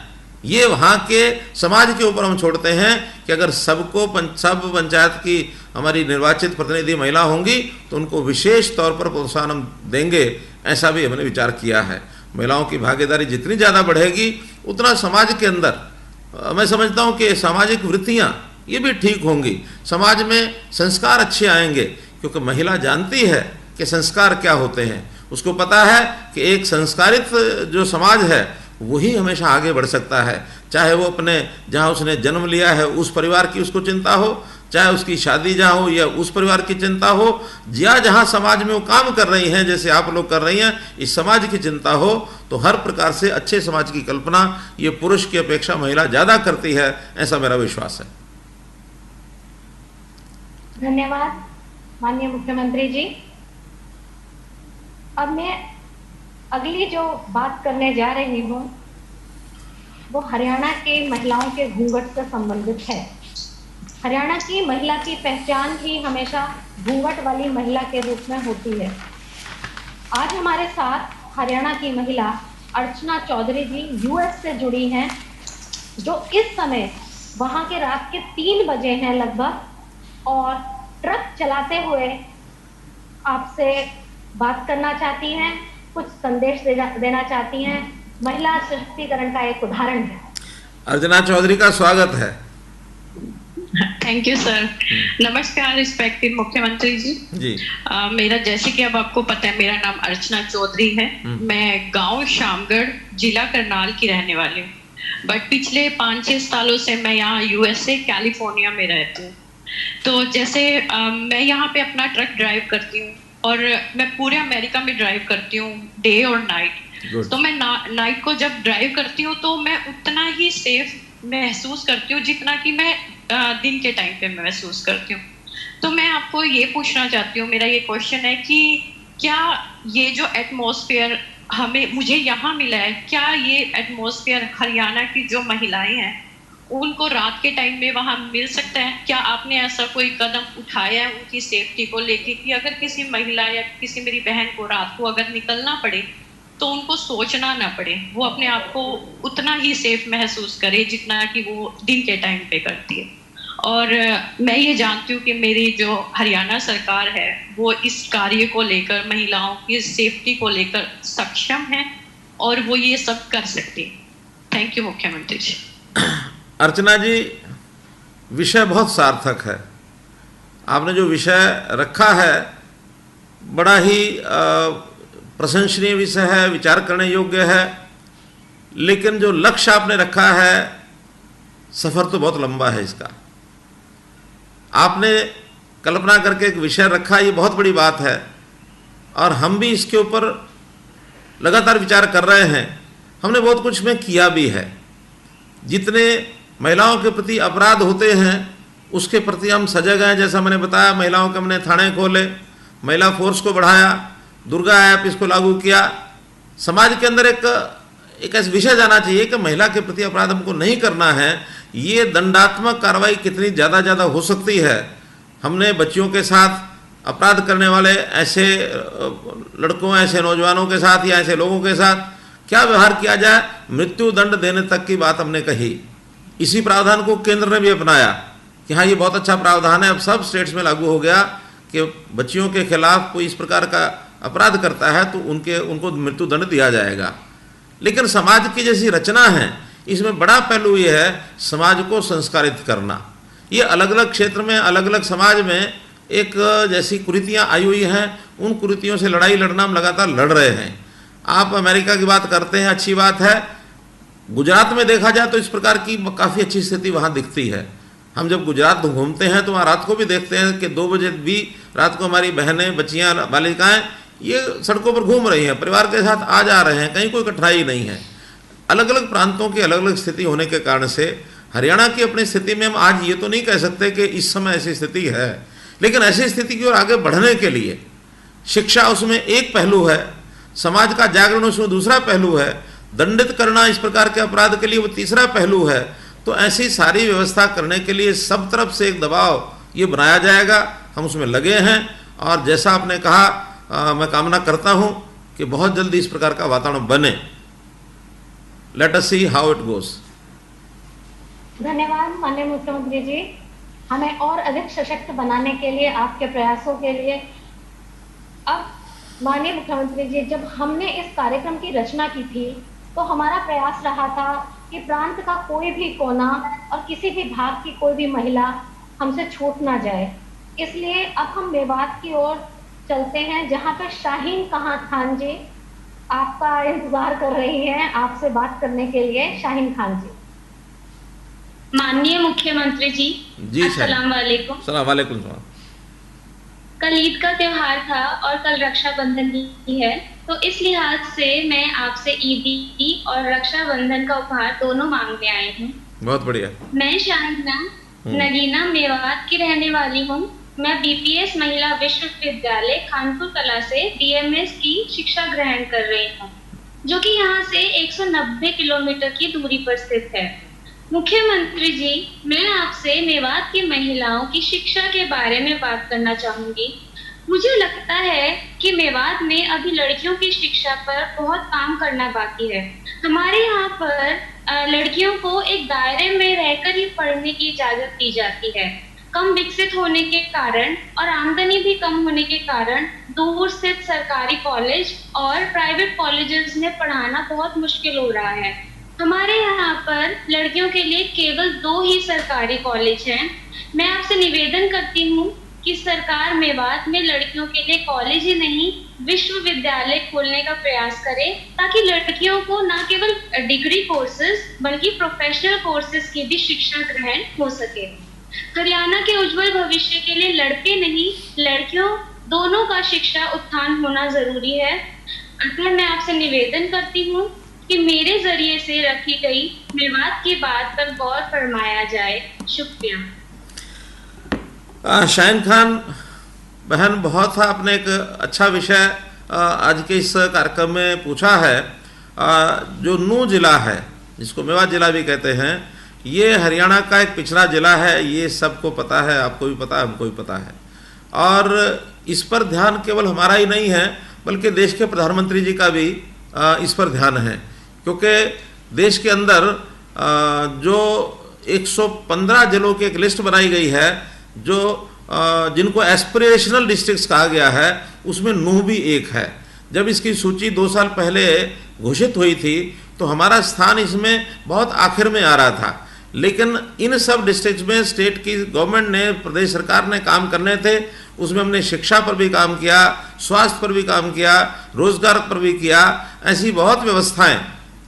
ये वहाँ के समाज के ऊपर हम छोड़ते हैं कि अगर सब पंचायत की हमारी निर्वाचित प्रतिनिधि महिला होंगी तो उनको विशेष तौर पर प्रोत्साहन हम देंगे, ऐसा भी हमने विचार किया है। महिलाओं की भागीदारी जितनी ज़्यादा बढ़ेगी उतना समाज के अंदर मैं समझता हूँ कि सामाजिक वृत्तियाँ ये भी ठीक होंगी, समाज में संस्कार अच्छे आएंगे, क्योंकि महिला जानती है कि संस्कार क्या होते हैं। उसको पता है कि एक संस्कारित जो समाज है वही हमेशा आगे बढ़ सकता है, चाहे वो अपने जहाँ उसने जन्म लिया है उस परिवार की उसको चिंता हो, चाहे उसकी शादी जहाँ हो या उस परिवार की चिंता हो, या जहाँ समाज में वो काम कर रही हैं जैसे आप लोग कर रही हैं, इस समाज की चिंता हो, तो हर प्रकार से अच्छे समाज की कल्पना ये पुरुष की अपेक्षा महिला ज़्यादा करती है, ऐसा मेरा विश्वास है। धन्यवाद माननीय मुख्यमंत्री जी। अब मैं अगली जो बात करने जा रही हूँ वो हरियाणा के महिलाओं के घूंघट से संबंधित है। हरियाणा की महिला की पहचान ही हमेशा घूंघट वाली महिला के रूप में होती है। आज हमारे साथ हरियाणा की महिला अर्चना चौधरी जी यूएस से जुड़ी हैं, जो इस समय वहाँ के रात के 3 बजे हैं लगभग, और ट्रक चलाते हुए आपसे बात करना चाहती हैं, कुछ संदेश देना चाहती हैं। महिला सशक्तिकरण का एक उदाहरण है। अर्चना चौधरी का स्वागत है। Thank you sir. नमस्कार रिस्पेक्टेड मुख्यमंत्री जी। मेरा जैसे कि अब आपको पता है मेरा नाम अर्चना चौधरी है। मैं गांव शामगढ़ जिला करनाल की रहने वाली हूँ, बट पिछले 5-6 सालों से मैं यहाँ यूएसए कैलिफोर्निया में रहती हूँ। तो जैसे मैं यहाँ पे अपना ट्रक ड्राइव करती हूँ और मैं पूरे अमेरिका में ड्राइव करती हूँ डे और नाइट। तो मैं नाइट को जब ड्राइव करती हूँ तो मैं उतना ही सेफ महसूस करती हूँ जितना कि मैं दिन के टाइम पे महसूस करती हूँ। तो मैं आपको ये पूछना चाहती हूँ, मेरा ये क्वेश्चन है कि क्या ये जो एटमॉस्फेयर मुझे यहाँ मिला है, क्या ये एटमॉस्फेयर हरियाणा की जो महिलाएं हैं उनको रात के टाइम में वहाँ मिल सकता है? क्या आपने ऐसा कोई कदम उठाया है उनकी सेफ्टी को लेके कि अगर किसी महिला या किसी मेरी बहन को रात को अगर निकलना पड़े तो उनको सोचना ना पड़े, वो अपने आप को उतना ही सेफ महसूस करे जितना कि वो दिन के टाइम पे करती है। और मैं ये जानती हूँ कि मेरी जो हरियाणा सरकार है वो इस कार्य को लेकर महिलाओं की सेफ्टी को लेकर सक्षम है और वो ये सब कर सकती है। थैंक यू मुख्यमंत्री जी। अर्चना जी, विषय बहुत सार्थक है। आपने जो विषय रखा है बड़ा ही प्रशंसनीय विषय है, विचार करने योग्य है, लेकिन जो लक्ष्य आपने रखा है सफ़र तो बहुत लंबा है इसका। आपने कल्पना करके एक विषय रखा, ये बहुत बड़ी बात है और हम भी इसके ऊपर लगातार विचार कर रहे हैं। हमने बहुत कुछ में किया भी है। जितने महिलाओं के प्रति अपराध होते हैं उसके प्रति हम सजग हैं। जैसा मैंने बताया, महिलाओं के हमने थाने खोले, महिला फोर्स को बढ़ाया, दुर्गा ऐप इसको लागू किया। समाज के अंदर एक ऐसा विषय जाना चाहिए कि महिला के प्रति अपराध हमको नहीं करना है। ये दंडात्मक कार्रवाई कितनी ज़्यादा हो सकती है। हमने बच्चियों के साथ अपराध करने वाले ऐसे लड़कों, ऐसे नौजवानों के साथ या ऐसे लोगों के साथ क्या व्यवहार किया जाए, मृत्यु दंड देने तक की बात हमने कही। इसी प्रावधान को केंद्र ने भी अपनाया कि हाँ ये बहुत अच्छा प्रावधान है। अब सब स्टेट्स में लागू हो गया कि बच्चियों के खिलाफ कोई इस प्रकार का अपराध करता है तो उनको मृत्यु दंड दिया जाएगा। लेकिन समाज की जैसी रचना है इसमें बड़ा पहलू ये है समाज को संस्कारित करना। ये अलग अलग क्षेत्र में, अलग अलग समाज में एक जैसी कुरीतियाँ आई हुई हैं, उन कुरीतियों से लड़ाई लड़ना हम लगातार लड़ रहे हैं। आप अमेरिका की बात करते हैं, अच्छी बात है। गुजरात में देखा जाए तो इस प्रकार की काफ़ी अच्छी स्थिति वहाँ दिखती है। हम जब गुजरात घूमते हैं तो वहाँ रात को भी देखते हैं कि 2 बजे भी रात को हमारी बहनें, बच्चियाँ, बालिकाएँ ये सड़कों पर घूम रही हैं, परिवार के साथ आ जा रहे हैं, कहीं कोई कठिनाई नहीं है। अलग अलग प्रांतों की अलग अलग स्थिति होने के कारण से हरियाणा की अपनी स्थिति में हम आज ये तो नहीं कह सकते कि इस समय ऐसी स्थिति है, लेकिन ऐसी स्थिति की ओर आगे बढ़ने के लिए शिक्षा उसमें एक पहलू है, समाज का जागरण उसमें दूसरा पहलू है, दंडित करना इस प्रकार के अपराध के लिए वो तीसरा पहलू है। तो ऐसी सारी व्यवस्था करने के लिए सब तरफ से एक दबाव ये बनाया जाएगा, हम उसमें लगे हैं। और जैसा आपने कहा, मैं कामना करता हूं कि बहुत जल्दी इस प्रकार का वातावरण बने। Let us see how it goes. धन्यवाद माननीय मुख्यमंत्री जी, हमें और अधिक सशक्त बनाने के लिए, आपके प्रयासों के लिए। अब माननीय मुख्यमंत्री जी, जब हमने इस कार्यक्रम की रचना की थी तो हमारा प्रयास रहा था कि प्रांत का कोई भी कोना और किसी भी भाग की कोई भी महिला हमसे छूट ना जाए। इसलिए अब हम मेवात की ओर चलते हैं, जहाँ पर शाहीन खान जी आपका इंतजार कर रही हैं आपसे बात करने के लिए। शाहीन खान जी। माननीय मुख्यमंत्री जी, अस्सलाम वालेकुम। अस्सलाम वालेकुम। कल ईद का त्योहार था और कल रक्षाबंधन भी है, तो इस लिहाज से मैं आपसे ईदी और रक्षाबंधन का उपहार दोनों मांगने आई हूँ। बहुत बढ़िया। मैं शाहिना नगीना मेवात की रहने वाली हूँ। मैं बीपीएस महिला विश्वविद्यालय खानपुर कला से बीएमएस की शिक्षा ग्रहण कर रही हूँ, जो कि यहाँ से 190 किलोमीटर की दूरी पर स्थित है। मुख्यमंत्री जी, मैं आपसे मेवात की महिलाओं की शिक्षा के बारे में बात करना चाहूंगी। मुझे लगता है कि मेवात में अभी लड़कियों की शिक्षा पर बहुत काम करना बाकी है। हमारे यहाँ पर लड़कियों को एक दायरे में रहकर ही पढ़ने की इजाजत दी जाती है। कम विकसित होने के कारण और आमदनी भी कम होने के कारण दूर स्थित सरकारी कॉलेज और प्राइवेट कॉलेजेस में पढ़ाना बहुत मुश्किल हो रहा है। हमारे यहाँ पर लड़कियों के लिए केवल 2 ही सरकारी कॉलेज हैं। मैं आपसे निवेदन करती हूँ कि सरकार मेवात में लड़कियों के लिए कॉलेज ही नहीं विश्वविद्यालय खोलने का प्रयास करे, ताकि लड़कियों को न केवल डिग्री कोर्सेज बल्कि प्रोफेशनल कोर्सेज की भी शिक्षा ग्रहण हो सके। हरियाणा के उज्जवल भविष्य के लिए लड़के नहीं लड़कियों दोनों का शिक्षा उत्थान होना जरूरी है। अतः मैं आपसे निवेदन करती हूँ कि मेरे जरिए से रखी गई मेवात की बात पर गौर फरमाया जाए। शुक्रिया। शाहीन खान बहन, बहुत था आपने एक अच्छा विषय आज के इस कार्यक्रम में पूछा है। जो नूह जिला है, जिसको मेवात जिला भी कहते हैं, ये हरियाणा का एक पिछड़ा जिला है। ये सबको पता है, आपको भी पता है, हमको भी पता है। और इस पर ध्यान केवल हमारा ही नहीं है, बल्कि देश के प्रधानमंत्री जी का भी इस पर ध्यान है, क्योंकि देश के अंदर जो 115 जिलों की एक लिस्ट बनाई गई है, जो जिनको एस्पिरेशनल डिस्ट्रिक्ट्स कहा गया है, उसमें नूह भी एक है। जब इसकी सूची 2 साल पहले घोषित हुई थी तो हमारा स्थान इसमें बहुत आखिर में आ रहा था, लेकिन इन सब डिस्ट्रिक्ट्स में स्टेट की गवर्नमेंट ने, प्रदेश सरकार ने काम करने थे। उसमें हमने शिक्षा पर भी काम किया, स्वास्थ्य पर भी काम किया, रोजगार पर भी किया। ऐसी बहुत व्यवस्थाएं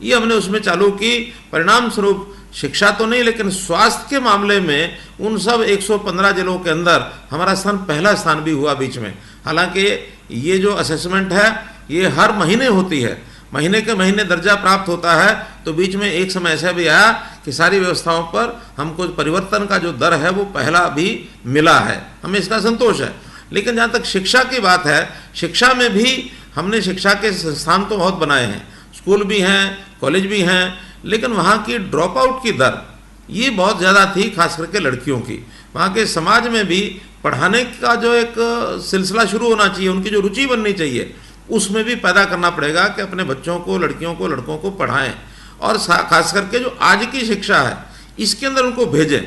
ये हमने उसमें चालू की। परिणाम स्वरूप शिक्षा तो नहीं, लेकिन स्वास्थ्य के मामले में उन सब 115 जिलों के अंदर हमारा स्थान पहला स्थान भी हुआ बीच में। हालांकि ये जो असेसमेंट है ये हर महीने होती है, महीने के महीने दर्जा प्राप्त होता है। तो बीच में एक समय ऐसा भी आया कि सारी व्यवस्थाओं पर हमको परिवर्तन का जो दर है वो पहला भी मिला है, हमें इसका संतोष है। लेकिन जहाँ तक शिक्षा की बात है, शिक्षा में भी हमने शिक्षा के संस्थान तो बहुत बनाए हैं, स्कूल भी हैं, कॉलेज भी हैं, लेकिन वहाँ की ड्रॉप आउट की दर ये बहुत ज़्यादा थी, खास करके लड़कियों की। वहाँ के समाज में भी पढ़ाने का जो एक सिलसिला शुरू होना चाहिए, उनकी जो रुचि बननी चाहिए, उसमें भी पैदा करना पड़ेगा कि अपने बच्चों को, लड़कियों को, लड़कों को पढ़ाएं। और खास करके जो आज की शिक्षा है इसके अंदर उनको भेजें।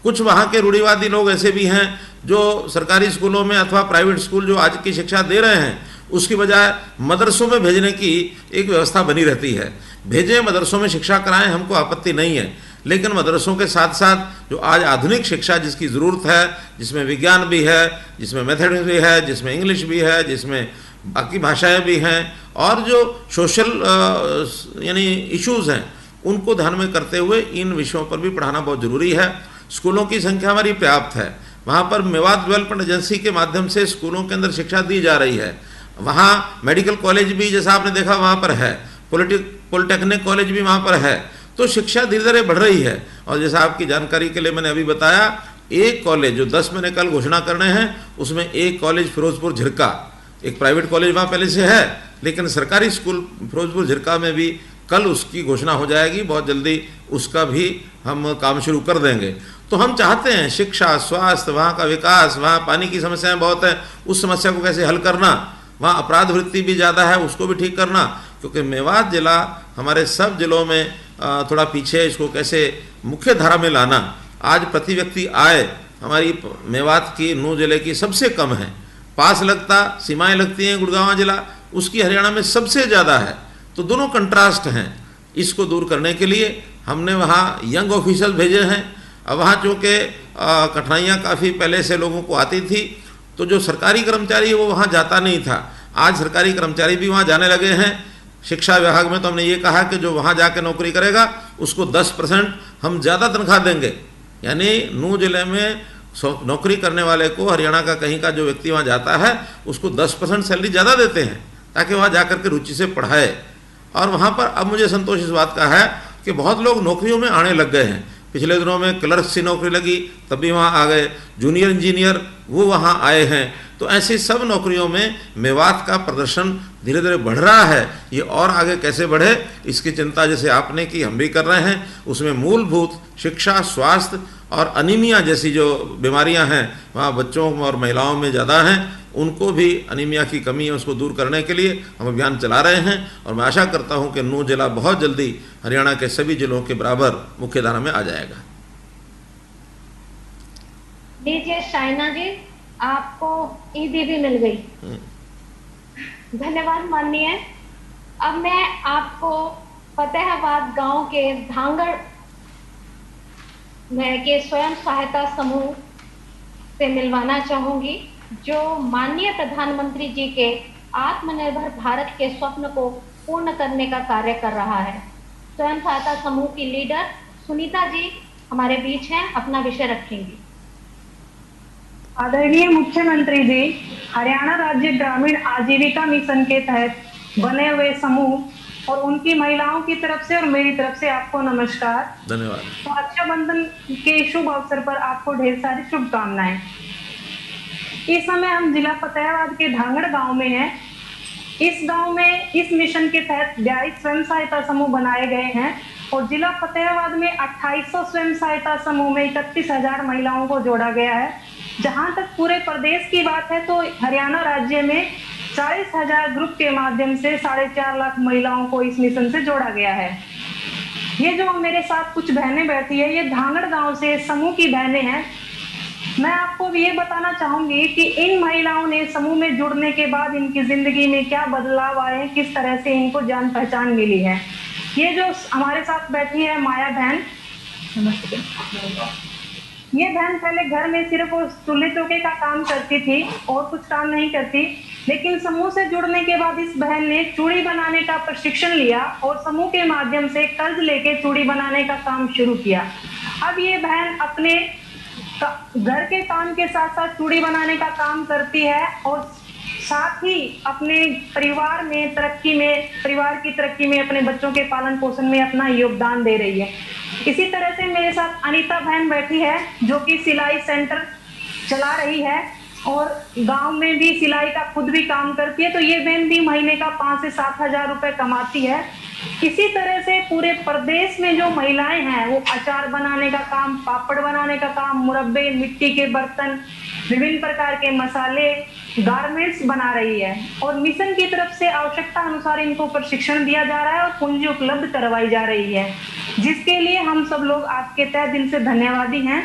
कुछ वहाँ के रूढ़िवादी लोग ऐसे भी हैं जो सरकारी स्कूलों में अथवा प्राइवेट स्कूल जो आज की शिक्षा दे रहे हैं उसकी बजाय मदरसों में भेजने की एक व्यवस्था बनी रहती है। भेजें, मदरसों में शिक्षा कराएं, हमको आपत्ति नहीं है, लेकिन मदरसों के साथ साथ जो आज आधुनिक शिक्षा जिसकी ज़रूरत है, जिसमें विज्ञान भी है, जिसमें मैथड्स भी है, जिसमें इंग्लिश भी है, जिसमें बाकी भाषाएं भी हैं, और जो सोशल यानी इश्यूज़ हैं उनको ध्यान में करते हुए इन विषयों पर भी पढ़ाना बहुत ज़रूरी है। स्कूलों की संख्या हमारी पर्याप्त है। वहाँ पर मेवात डेवलपमेंट एजेंसी के माध्यम से स्कूलों के अंदर शिक्षा दी जा रही है। वहाँ मेडिकल कॉलेज भी जैसा आपने देखा वहाँ पर है, पॉलिटेक्निक कॉलेज भी वहाँ पर है। तो शिक्षा धीरे धीरे बढ़ रही है। और जैसा आपकी जानकारी के लिए मैंने अभी बताया, एक कॉलेज जो 10 मैंने कल घोषणा करने हैं, उसमें एक कॉलेज फिरोजपुर झिरका, एक प्राइवेट कॉलेज वहाँ पहले से है, लेकिन सरकारी स्कूल फिरोजपुर झिरका में भी कल उसकी घोषणा हो जाएगी, बहुत जल्दी उसका भी हम काम शुरू कर देंगे। तो हम चाहते हैं शिक्षा, स्वास्थ्य, वहाँ का विकास, वहाँ पानी की समस्याएं बहुत है, उस समस्या को कैसे हल करना, वहाँ अपराध वृत्ति भी ज़्यादा है उसको भी ठीक करना, क्योंकि मेवात ज़िला हमारे सब ज़िलों में थोड़ा पीछे है, इसको कैसे मुख्य धारा में लाना। आज प्रति व्यक्ति आय हमारी मेवात की नूंह ज़िले की सबसे कम है, पास लगता सीमाएं लगती हैं गुड़गांव ज़िला, उसकी हरियाणा में सबसे ज़्यादा है। तो दोनों कंट्रास्ट हैं, इसको दूर करने के लिए हमने वहाँ यंग ऑफिसर्स भेजे हैं। अब वहाँ चूँकि कठिनाइयाँ काफ़ी पहले से लोगों को आती थी, तो जो सरकारी कर्मचारी है वो वहाँ जाता नहीं था, आज सरकारी कर्मचारी भी वहाँ जाने लगे हैं। शिक्षा विभाग में तो हमने ये कहा कि जो वहाँ जाके नौकरी करेगा उसको 10% हम ज़्यादा तनख्वाह देंगे, यानी नूंह जिले में नौकरी करने वाले को हरियाणा का कहीं का जो व्यक्ति वहाँ जाता है उसको 10% सैलरी ज़्यादा देते हैं, ताकि वहाँ जाकर के रुचि से पढ़ाए। और वहाँ पर अब मुझे संतोष इस बात का है कि बहुत लोग नौकरियों में आने लग गए हैं। पिछले दिनों में क्लर्क की नौकरी लगी तब भी वहाँ आ गए, जूनियर इंजीनियर वो वहाँ आए हैं। तो ऐसी सब नौकरियों में मेवात का प्रदर्शन धीरे धीरे बढ़ रहा है। ये और आगे कैसे बढ़े इसकी चिंता जैसे आपने की हम भी कर रहे हैं। उसमें मूलभूत शिक्षा, स्वास्थ्य और अनीमिया जैसी जो बीमारियां हैं वहाँ बच्चों और महिलाओं में ज़्यादा हैं, उनको भी अनीमिया की कमी है उसको दूर करने के लिए हम अभियान चला रहे हैं। और मैं आशा करता हूँ कि नूंह जिला बहुत जल्दी हरियाणा के सभी जिलों के बराबर मुख्यधारा में आ जाएगा। लीजिए शाइना जी, आपको ईदी भी मिल गई। धन्यवाद माननीय। अब मैं आपको फतेहाबाद गांव के धांगड़ के स्वयं सहायता समूह से मिलवाना चाहूंगी, जो माननीय प्रधानमंत्री जी के आत्मनिर्भर भारत के स्वप्न को पूर्ण करने का कार्य कर रहा है। स्वयं सहायता समूह की लीडर सुनीता जी हमारे बीच हैं, अपना विषय रखेंगी। आदरणीय मुख्यमंत्री जी, हरियाणा राज्य ग्रामीण आजीविका मिशन के तहत बने हुए समूह और उनकी महिलाओं की तरफ से और मेरी तरफ से आपको नमस्कार। धन्यवाद। तो रक्षाबंधन के शुभ अवसर पर आपको ढेर सारी शुभकामनाएं। इस समय हम जिला फतेहाबाद के धांगड़ गांव में हैं। इस गांव में इस मिशन के तहत 42 स्वयं सहायता समूह बनाए गए हैं और जिला फतेहाबाद में 2800 स्वयं सहायता समूह में 31,000 महिलाओं को जोड़ा गया है। जहां तक पूरे प्रदेश की बात है तो हरियाणा राज्य में 40,000 ग्रुप के माध्यम से 4.5 लाख महिलाओं को इस मिशन से जोड़ा गया है। ये जो मेरे साथ कुछ बहनें बैठी है, ये धांगड़ गांव से समूह की बहनें हैं। मैं आपको ये बताना चाहूंगी कि इन महिलाओं ने समूह में जुड़ने के बाद इनकी जिंदगी में क्या बदलाव आए हैं, किस तरह से इनको जान पहचान मिली है। ये जो हमारे साथ बैठी है माया बहन, नमस्ते। ये बहन पहले घर में सिर्फ चूल्हे चौके का काम करती थी और कुछ काम नहीं करती, लेकिन समूह से जुड़ने के बाद इस बहन ने चूड़ी बनाने का प्रशिक्षण लिया और समूह के माध्यम से कर्ज लेके चूड़ी बनाने का काम शुरू किया। अब ये बहन अपने घर के काम के साथ साथ चूड़ी बनाने का काम करती है और साथ ही अपने परिवार में तरक्की में, परिवार की तरक्की में, अपने बच्चों के पालन पोषण में अपना योगदान दे रही है। इसी तरह से मेरे साथ अनीता बहन बैठी है जो कि सिलाई सेंटर चला रही है और गांव में भी सिलाई का खुद भी काम करती है। तो ये बहन भी महीने का 5 से 7 हजार रुपए कमाती है। इसी तरह से पूरे प्रदेश में जो महिलाएं हैं वो अचार बनाने का काम, पापड़ बनाने का काम, मुरब्बे, मिट्टी के बर्तन, विभिन्न प्रकार के मसाले, गारमेंट्स बना रही है और मिशन की तरफ से आवश्यकता अनुसार इनको प्रशिक्षण दिया जा रहा है और पूंजी उपलब्ध करवाई जा रही है, जिसके लिए हम सब लोग आपके तहे दिल से धन्यवादी हैं।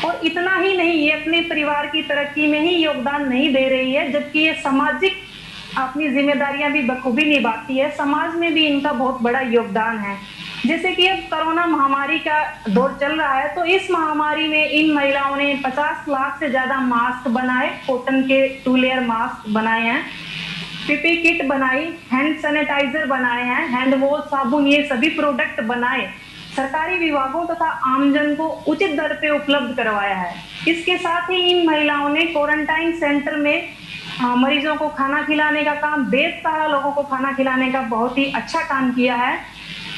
और इतना ही नहीं, ये अपने परिवार की तरक्की में ही योगदान नहीं दे रही है, जबकि ये सामाजिक अपनी जिम्मेदारियां भी बखूबी निभाती है। समाज में भी इनका बहुत बड़ा योगदान है। जैसे कि अब कोरोना महामारी का दौर चल रहा है, तो इस महामारी में इन महिलाओं ने 50 लाख से ज्यादा मास्क बनाए, कॉटन के 2 लेयर मास्क बनाए हैं, पीपी किट बनाई, हैंड सैनिटाइजर बनाए हैं, हैंड वॉश, साबुन, ये सभी प्रोडक्ट बनाए, सरकारी विभागों तथा आमजन को उचित दर पे उपलब्ध करवाया है। इसके साथ ही इन महिलाओं ने क्वारंटाइन सेंटर में मरीजों को खाना खिलाने का काम, बेसहारा लोगों को खाना खिलाने का बहुत ही अच्छा काम किया है।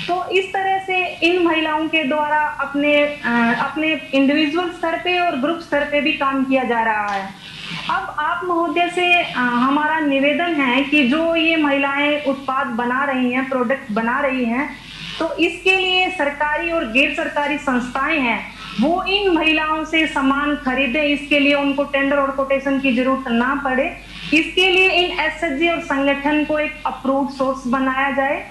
तो इस तरह से इन महिलाओं के द्वारा अपने इंडिविजुअल स्तर पे और ग्रुप स्तर पे भी काम किया जा रहा है। अब आप महोदय से हमारा निवेदन है कि जो ये महिलाएं उत्पाद बना रही हैं, प्रोडक्ट बना रही हैं, तो इसके लिए सरकारी और गैर सरकारी संस्थाएं हैं, वो इन महिलाओं से सामान खरीदें। इसके लिए उनको टेंडर और कोटेशन की जरूरत ना पड़े। इसके लिए इन एसएचजी और संगठन को एक अप्रूव्ड सोर्स बनाया जाए।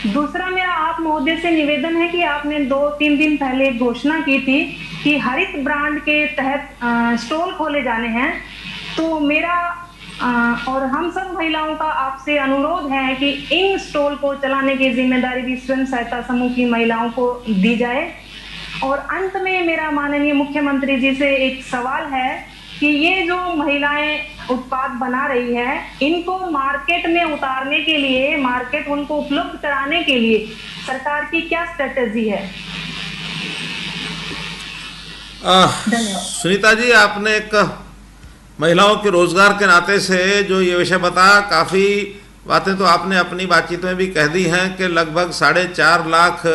दूसरा मेरा आप महोदय से निवेदन है कि आपने 2-3 दिन पहले एक घोषणा की थी कि हरित ब्रांड के तहत स्टॉल खोले जाने हैं। तो मेरा और हम सब महिलाओं का आपसे अनुरोध है कि इन स्टॉल को चलाने की जिम्मेदारी भी स्वयं सहायता समूह की महिलाओं को दी जाए। और अंत में मेरा माननीय मुख्यमंत्री जी से एक सवाल है कि ये जो महिलाएं उत्पाद बना रही है, इनको मार्केट में उतारने के लिए, मार्केट उनको उपलब्ध कराने के लिए सरकार की क्या स्ट्रेटेजी है? सुनीता जी, आपने एक महिलाओं के रोजगार के नाते से जो ये विषय बताया, काफ़ी बातें तो आपने अपनी बातचीत में भी कह दी हैं कि लगभग 4.5 लाख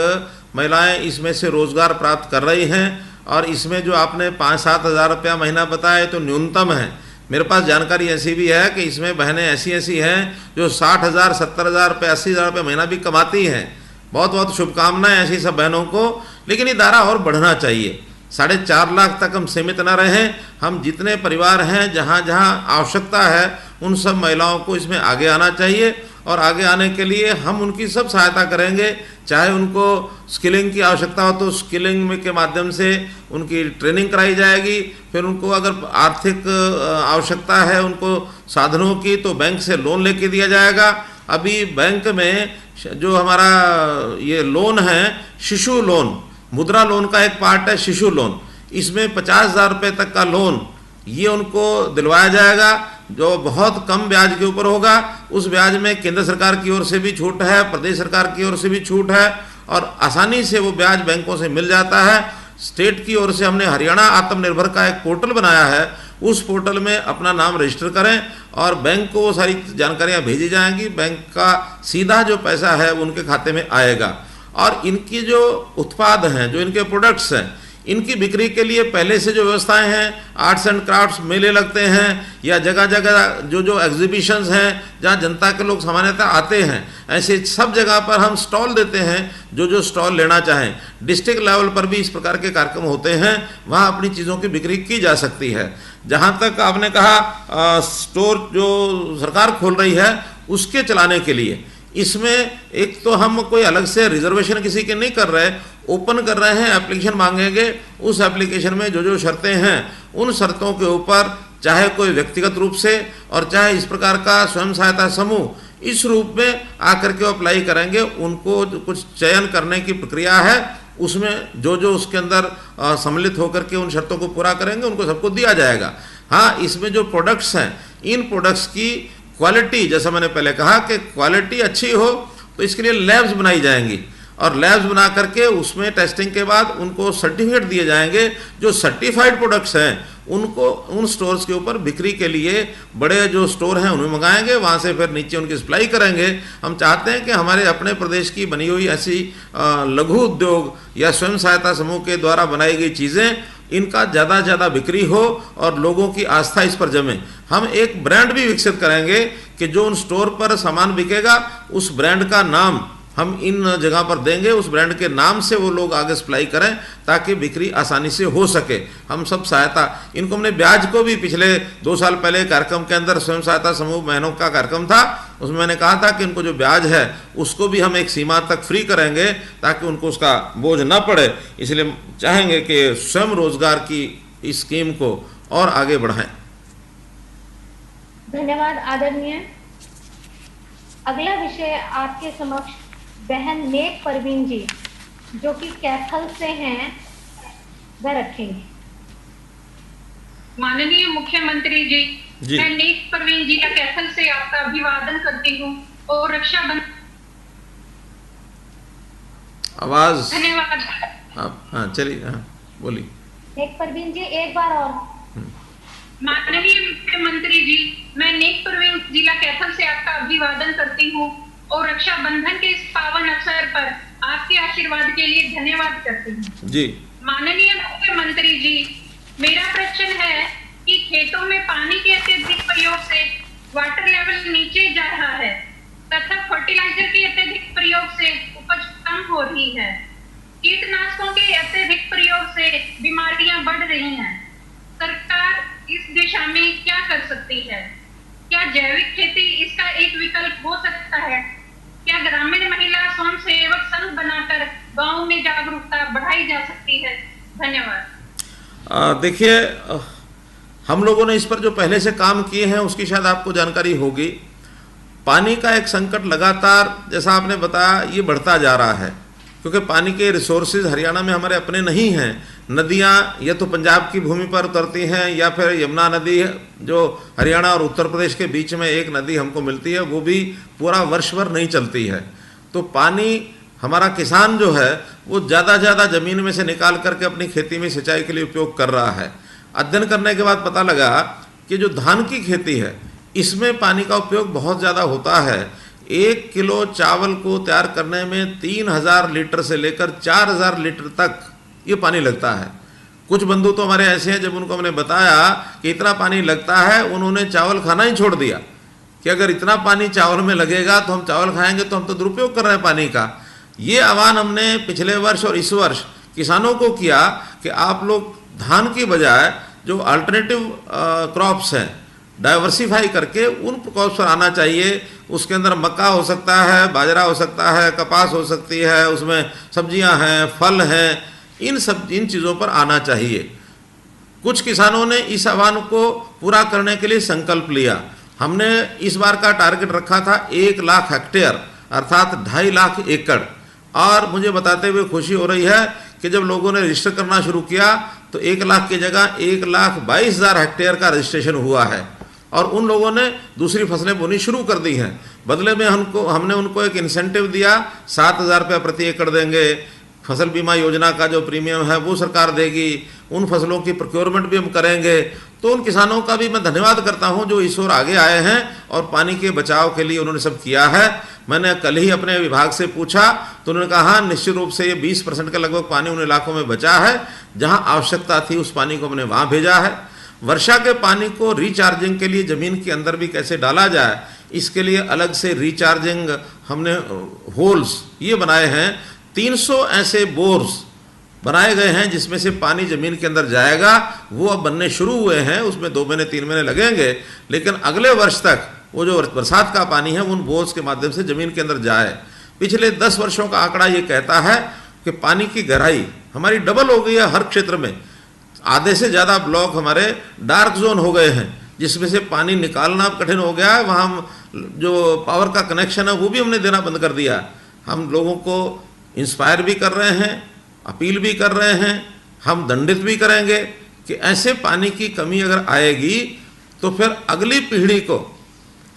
महिलाएं इसमें से रोजगार प्राप्त कर रही हैं। और इसमें जो आपने 5-7 हज़ार रुपया महीना बताया तो न्यूनतम है। मेरे पास जानकारी ऐसी भी है कि इसमें बहनें ऐसी हैं जो 60,000, 70,000 रुपये, 80,000 रुपये महीना भी कमाती हैं। बहुत बहुत शुभकामनाएं ऐसी सब बहनों को। लेकिन ये दायरा और बढ़ना चाहिए। 4.5 लाख तक हम सीमित न रहें। हम जितने परिवार हैं, जहाँ जहाँ आवश्यकता है, उन सब महिलाओं को इसमें आगे आना चाहिए। और आगे आने के लिए हम उनकी सब सहायता करेंगे। चाहे उनको स्किलिंग की आवश्यकता हो तो स्किलिंग में के माध्यम से उनकी ट्रेनिंग कराई जाएगी। फिर उनको अगर आर्थिक आवश्यकता है उनको साधनों की, तो बैंक से लोन लेके दिया जाएगा। अभी बैंक में जो हमारा ये लोन है, शिशु लोन, मुद्रा लोन का एक पार्ट है शिशु लोन, इसमें 50,000 रुपये तक का लोन ये उनको दिलवाया जाएगा, जो बहुत कम ब्याज के ऊपर होगा। उस ब्याज में केंद्र सरकार की ओर से भी छूट है, प्रदेश सरकार की ओर से भी छूट है, और आसानी से वो ब्याज बैंकों से मिल जाता है। स्टेट की ओर से हमने हरियाणा आत्मनिर्भर का एक पोर्टल बनाया है। उस पोर्टल में अपना नाम रजिस्टर करें और बैंक को वो सारी जानकारियाँ भेजी जाएंगी। बैंक का सीधा जो पैसा है वो उनके खाते में आएगा। और इनकी जो उत्पाद हैं, जो इनके प्रोडक्ट्स हैं, इनकी बिक्री के लिए पहले से जो व्यवस्थाएं हैं, आर्ट्स एंड क्राफ्ट्स मेले लगते हैं, या जगह जगह जो एग्जीबिशंस हैं जहां जनता के लोग सामान्यतः आते हैं, ऐसे सब जगह पर हम स्टॉल देते हैं। जो स्टॉल लेना चाहें, डिस्ट्रिक्ट लेवल पर भी इस प्रकार के कार्यक्रम होते हैं, वहां अपनी चीज़ों की बिक्री की जा सकती है। जहां तक आपने कहा स्टोर जो सरकार खोल रही है उसके चलाने के लिए, इसमें एक तो हम कोई अलग से रिजर्वेशन किसी के नहीं कर रहे, ओपन कर रहे हैं। एप्लीकेशन मांगेंगे, उस एप्लीकेशन में जो शर्तें हैं, उन शर्तों के ऊपर चाहे कोई व्यक्तिगत रूप से और चाहे इस प्रकार का स्वयं सहायता समूह इस रूप में आकर के अप्लाई करेंगे। उनको कुछ चयन करने की प्रक्रिया है, उसमें जो उसके अंदर सम्मिलित होकर के उन शर्तों को पूरा करेंगे, उनको सबको दिया जाएगा। हाँ, इसमें जो प्रोडक्ट्स हैं, इन प्रोडक्ट्स की क्वालिटी, जैसा मैंने पहले कहा कि क्वालिटी अच्छी हो, तो इसके लिए लैब्स बनाई जाएंगी, और लैब्स बना करके उसमें टेस्टिंग के बाद उनको सर्टिफिकेट दिए जाएंगे। जो सर्टिफाइड प्रोडक्ट्स हैं उनको उन स्टोर्स के ऊपर बिक्री के लिए बड़े जो स्टोर हैं उनमें मंगाएंगे, वहाँ से फिर नीचे उनकी सप्लाई करेंगे। हम चाहते हैं कि हमारे अपने प्रदेश की बनी हुई ऐसी लघु उद्योग या स्वयं सहायता समूह के द्वारा बनाई गई चीज़ें, इनका ज़्यादा से ज़्यादा बिक्री हो और लोगों की आस्था इस पर जमे। हम एक ब्रांड भी विकसित करेंगे कि जो उन स्टोर पर सामान बिकेगा, उस ब्रांड का नाम हम इन जगह पर देंगे, उस ब्रांड के नाम से वो लोग आगे सप्लाई करें ताकि बिक्री आसानी से हो सके। हम सब सहायता, इनको हमने ब्याज को भी पिछले 2 साल पहले कार्यक्रम के अंदर स्वयं सहायता समूह बहनों का कार्यक्रम था, उसमें मैंने कहा था कि इनको जो ब्याज है उसको भी हम एक सीमा तक फ्री करेंगे ताकि उनको उसका बोझ न पड़े। इसलिए चाहेंगे कि स्वयं रोजगार की इस स्कीम को और आगे बढ़ाएं। धन्यवाद आदरणीय। अगला विषय आपके समक्ष बहन नेक परवीन जी, जो कि कैथल से हैं, वह रखेंगे। माननीय मुख्यमंत्री जी, मैं नेक परवीन जी का कैथल से आपका अभिवादन करती हूँ और रक्षाबंधन। आवाज धन्यवाद। हाँ चलिए, हाँ बोलिए। नेक परवीन जी एक बार और। माननीय मुख्यमंत्री जी, मैं नेक परवीन जिला कैथल से आपका अभिवादन करती हूँ और रक्षाबंधन के इस पावन अवसर पर आपके आशीर्वाद के लिए धन्यवाद करती हूँ। जी। माननीय मुख्यमंत्री जी, मेरा प्रश्न है कि खेतों में पानी के अत्यधिक प्रयोग से वाटर लेवल नीचे जा रहा है तथा फर्टिलाइजर के अत्यधिक प्रयोग से उपज कम हो रही है। कीटनाशकों के अत्यधिक प्रयोग से बीमारियां बढ़ रही हैं। सरकार इस दिशा में क्या कर सकती है? क्या जैविक खेती इसका एक विकल्प हो सकता है? क्या ग्रामीण महिला स्वयं सेवक संघ बनाकर गांव में जागरूकता बढ़ाई जा सकती है? धन्यवाद। देखिए, हम लोगों ने इस पर जो पहले से काम किए हैं उसकी शायद आपको जानकारी होगी। पानी का एक संकट लगातार, जैसा आपने बताया, ये बढ़ता जा रहा है क्योंकि पानी के रिसोर्सेज हरियाणा में हमारे अपने नहीं हैं। नदियाँ या तो पंजाब की भूमि पर उतरती हैं या फिर यमुना नदी जो हरियाणा और उत्तर प्रदेश के बीच में एक नदी हमको मिलती है, वो भी पूरा वर्ष भर नहीं चलती है। तो पानी हमारा किसान जो है वो ज़्यादा ज़मीन में से निकाल करके अपनी खेती में सिंचाई के लिए उपयोग कर रहा है। अध्ययन करने के बाद पता लगा कि जो धान की खेती है इसमें पानी का उपयोग बहुत ज़्यादा होता है। 1 किलो चावल को तैयार करने में 3000 लीटर से लेकर 4000 लीटर तक ये पानी लगता है। कुछ बंधु तो हमारे ऐसे हैं, जब उनको हमने बताया कि इतना पानी लगता है, उन्होंने चावल खाना ही छोड़ दिया कि अगर इतना पानी चावल में लगेगा तो हम चावल खाएंगे तो हम तो दुरुपयोग कर रहे हैं पानी का। ये आह्वान हमने पिछले वर्ष और इस वर्ष किसानों को किया कि आप लोग धान की बजाय जो अल्टरनेटिव क्रॉप्स हैं डाइवर्सिफाई करके उन क्रॉप्स पर आना चाहिए। उसके अंदर मक्का हो सकता है, बाजरा हो सकता है, कपास हो सकती है, उसमें सब्जियां हैं, फल हैं, इन चीज़ों पर आना चाहिए। कुछ किसानों ने इस आह्वान को पूरा करने के लिए संकल्प लिया। हमने इस बार का टारगेट रखा था 1 लाख हेक्टेयर अर्थात 2.5 लाख एकड़, और मुझे बताते हुए खुशी हो रही है कि जब लोगों ने रजिस्टर करना शुरू किया तो 1 लाख की जगह 1,22,000 हेक्टेयर का रजिस्ट्रेशन हुआ है और उन लोगों ने दूसरी फसलें बोनी शुरू कर दी हैं। बदले में हमने उनको एक इंसेंटिव दिया, 7,000 रुपये प्रति एकड़ देंगे। फसल बीमा योजना का जो प्रीमियम है वो सरकार देगी, उन फसलों की प्रोक्योरमेंट भी हम करेंगे। तो उन किसानों का भी मैं धन्यवाद करता हूं जो इस ओर आगे आए हैं और पानी के बचाव के लिए उन्होंने सब किया है। मैंने कल ही अपने विभाग से पूछा तो उन्होंने कहा हाँ, निश्चित रूप से ये 20% के लगभग पानी उन इलाकों में बचा है जहां आवश्यकता थी, उस पानी को हमने वहां भेजा है। वर्षा के पानी को रिचार्जिंग के लिए ज़मीन के अंदर भी कैसे डाला जाए, इसके लिए अलग से रिचार्जिंग हमने होल्स ये बनाए हैं। 300 ऐसे बोर्स बनाए गए हैं जिसमें से पानी ज़मीन के अंदर जाएगा। वो अब बनने शुरू हुए हैं, उसमें 2 महीने 3 महीने लगेंगे, लेकिन अगले वर्ष तक वो जो बरसात का पानी है उन बोर्स के माध्यम से ज़मीन के अंदर जाए। पिछले 10 वर्षों का आंकड़ा ये कहता है कि पानी की गहराई हमारी डबल हो गई है हर क्षेत्र में। आधे से ज़्यादा ब्लॉक हमारे डार्क जोन हो गए हैं जिसमें से पानी निकालना कठिन हो गया है। वहाँ हम जो पावर का कनेक्शन है वो भी हमने देना बंद कर दिया। हम लोगों को इंस्पायर भी कर रहे हैं, अपील भी कर रहे हैं, हम दंडित भी करेंगे कि ऐसे पानी की कमी अगर आएगी तो फिर अगली पीढ़ी को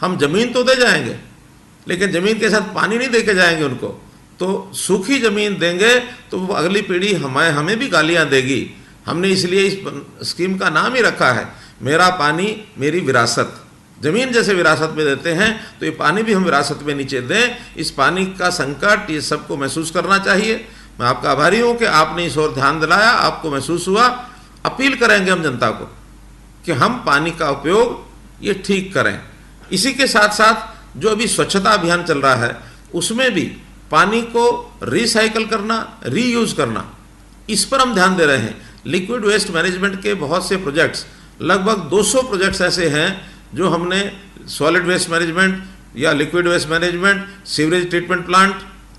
हम ज़मीन तो दे जाएंगे लेकिन ज़मीन के साथ पानी नहीं दे के जाएंगे उनको। तो सूखी ज़मीन देंगे तो वो अगली पीढ़ी हमें भी गालियाँ देगी। हमने इसलिए इस स्कीम का नाम ही रखा है मेरा पानी मेरी विरासत। ज़मीन जैसे विरासत में देते हैं तो ये पानी भी हम विरासत में नीचे दें। इस पानी का संकट ये सबको महसूस करना चाहिए। मैं आपका आभारी हूँ कि आपने इस ओर ध्यान दिलाया, आपको महसूस हुआ। अपील करेंगे हम जनता को कि हम पानी का उपयोग ये ठीक करें। इसी के साथ साथ जो अभी स्वच्छता अभियान चल रहा है उसमें भी पानी को रिसाइकल करना, रीयूज़ करना, इस पर हम ध्यान दे रहे हैं। लिक्विड वेस्ट मैनेजमेंट के बहुत से प्रोजेक्ट्स, लगभग 200 प्रोजेक्ट्स ऐसे हैं जो हमने सॉलिड वेस्ट मैनेजमेंट या liquid waste management, sewerage treatment plant,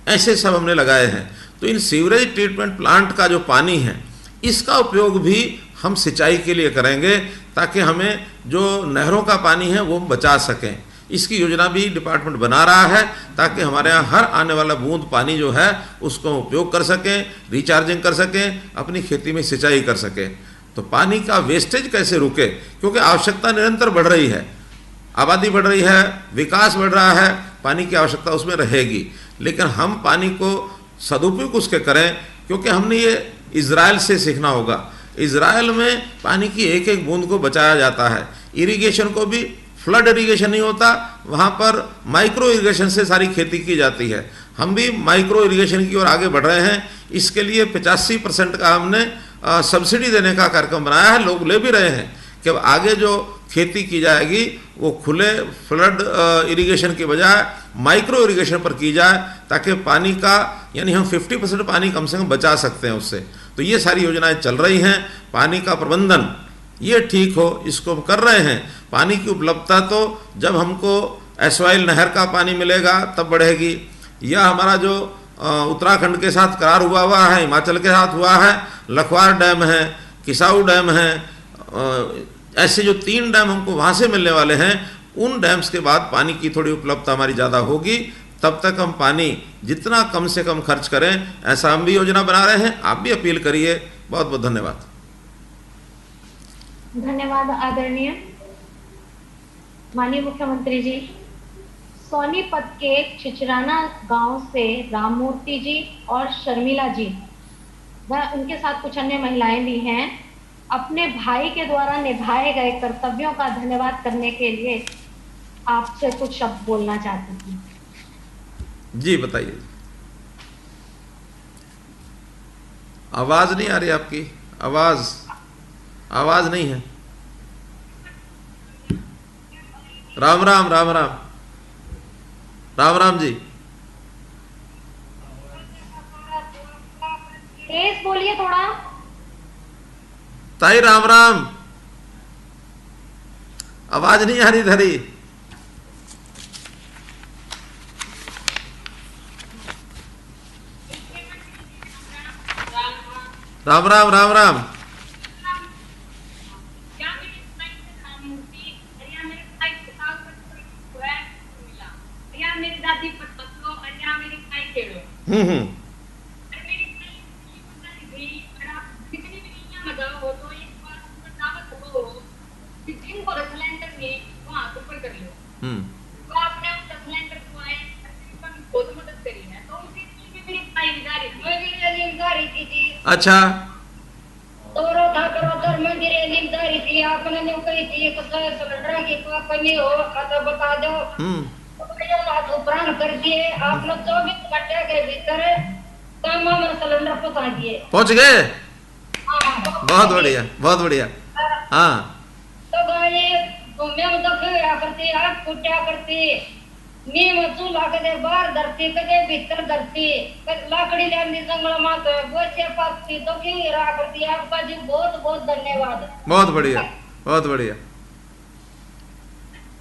ऐसे सब हमने लगाए हैं। तो इन सीवरेज ट्रीटमेंट प्लांट का जो पानी है इसका उपयोग भी हम सिंचाई के लिए करेंगे ताकि हमें जो नहरों का पानी है वो हम बचा सकें। इसकी योजना भी डिपार्टमेंट बना रहा है ताकि हमारे यहाँ हर आने वाला बूंद पानी जो है उसको उपयोग कर सकें, रिचार्जिंग कर सकें, अपनी खेती में सिंचाई कर सकें। तो पानी का वेस्टेज कैसे रुके, क्योंकि आवश्यकता निरंतर बढ़ रही है, आबादी बढ़ रही है, विकास बढ़ रहा है, पानी की आवश्यकता उसमें रहेगी। लेकिन हम पानी को सदुपयोग उसके करें, क्योंकि हमने ये इजराइल से सीखना होगा। इजराइल में पानी की एक एक बूंद को बचाया जाता है। इरिगेशन को भी फ्लड इरिगेशन नहीं होता, वहाँ पर माइक्रो इरिगेशन से सारी खेती की जाती है। हम भी माइक्रो इरिगेशन की ओर आगे बढ़ रहे हैं। इसके लिए 85% का हमने सब्सिडी देने का कार्यक्रम बनाया है। लोग ले भी रहे हैं कि आगे जो खेती की जाएगी वो खुले फ्लड इरिगेशन के बजाय माइक्रो इरिगेशन पर की जाए, ताकि पानी का यानी हम 50% पानी कम से कम बचा सकते हैं उससे। तो ये सारी योजनाएं चल रही हैं। पानी का प्रबंधन ये ठीक हो, इसको हम कर रहे हैं। पानी की उपलब्धता तो जब हमको एसवाइल नहर का पानी मिलेगा तब बढ़ेगी, या हमारा जो उत्तराखंड के साथ करार हुआ है, हिमाचल के साथ हुआ है, लखवार डैम है, किसाऊ डैम है, ऐसे जो 3 डैम हमको वहाँ से मिलने वाले हैं, उन डैम्स के बाद पानी की थोड़ी उपलब्धता हमारी ज़्यादा होगी। तब तक हम पानी जितना कम से कम खर्च करें, ऐसा हम भी योजना बना रहे हैं। आप भी अपील करिए। बहुत बहुत धन्यवाद। धन्यवाद आदरणीय माननीय मुख्यमंत्री जी। सोनीपत के छिछराना गांव से राममूर्ति जी और शर्मिला जी व उनके साथ कुछ अन्य महिलाएं भी हैं, अपने भाई के द्वारा निभाए गए कर्तव्यों का धन्यवाद करने के लिए आपसे कुछ शब्द बोलना चाहती थी। जी बताइए। आवाज नहीं आ रही आपकी, आवाज नहीं है। राम राम राम राम राम राम जी। तेज बोलिए थोड़ा। ताई राम राम, आवाज नहीं आ रही धरी। राम राम राम राम। अच्छा तोरो था करो तर मंदिर लिमदारी थी आपने ने कही थी कि सिलेंडर की कमी हो तो बता दो। तो उपरांत कर दिए आपने 24 घंटे के भीतर काम में सिलेंडर पहुंचा दिए। पहुंच गए? बहुत बढ़िया बहुत बढ़िया। हाँ तो गाये मैं दफे या करती आग कुटिया करती नीम चूल्हा कदे बाहर धरती कदे भीतर धरती लाकड़ी लांदी जंगल मात गोचे पाती तो की रहा करती। आपका जी बहुत बहुत धन्यवाद। बहुत बढ़िया बहुत बढ़िया।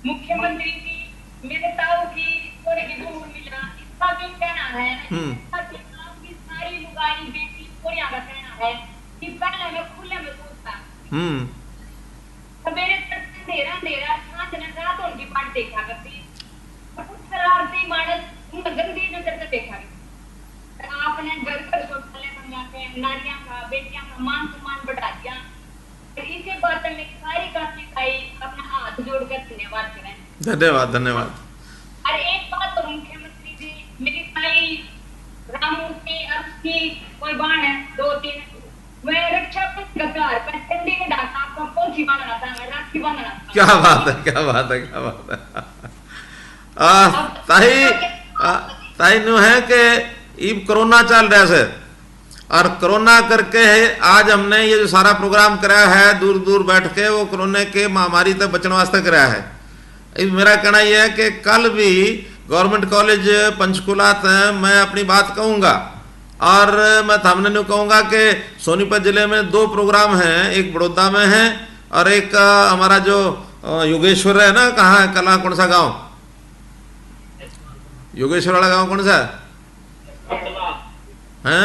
मुख्यमंत्री जी मेरे ताऊ की थोड़ी की दूर मिला, इसका जो कहना है आपकी सारी लुगाई बेटी कोरिया का कहना है कि पहले मैं खुले में सोचता मेरे अंधेरा अंधेरा सांझ ने रात उनकी बाट देखा करती शरारती मानस गंदी नजर से देखा। आपने घर पर शौचालय बना के नारियां का बेटियां का मान सम्मान बढ़ा दिया। इसी बात में सारी काफी खाई अपना हाथ जोड़कर धन्यवाद करें। धन्यवाद धन्यवाद। और एक बात तो मुख्यमंत्री जी, मेरी ताई रामू की उसकी कोई बाण है 2-3, मैं रक्षा घर पर चंडी के डाका आपको पोछी बांधना था, मैं राखी बांधना था। क्या बात है क्या बात है क्या बात है। ताई नु है कि इब कोरोना चल रहा है और कोरोना करके है आज हमने ये जो सारा प्रोग्राम कराया है दूर दूर बैठ के, वो कोरोना के महामारी तक बचने वास्ते कराया है। इब मेरा कहना यह है कि कल भी गवर्नमेंट कॉलेज पंचकुला मैं अपनी बात कहूँगा और मैं थामने नु कहूँगा कि सोनीपत जिले में 2 प्रोग्राम हैं, एक बड़ौदा में है और एक हमारा जो योगेश्वर है ना, कहाँ है कला, कौन सा गाँव, योगेश्वर वाला गांव कौन सा है?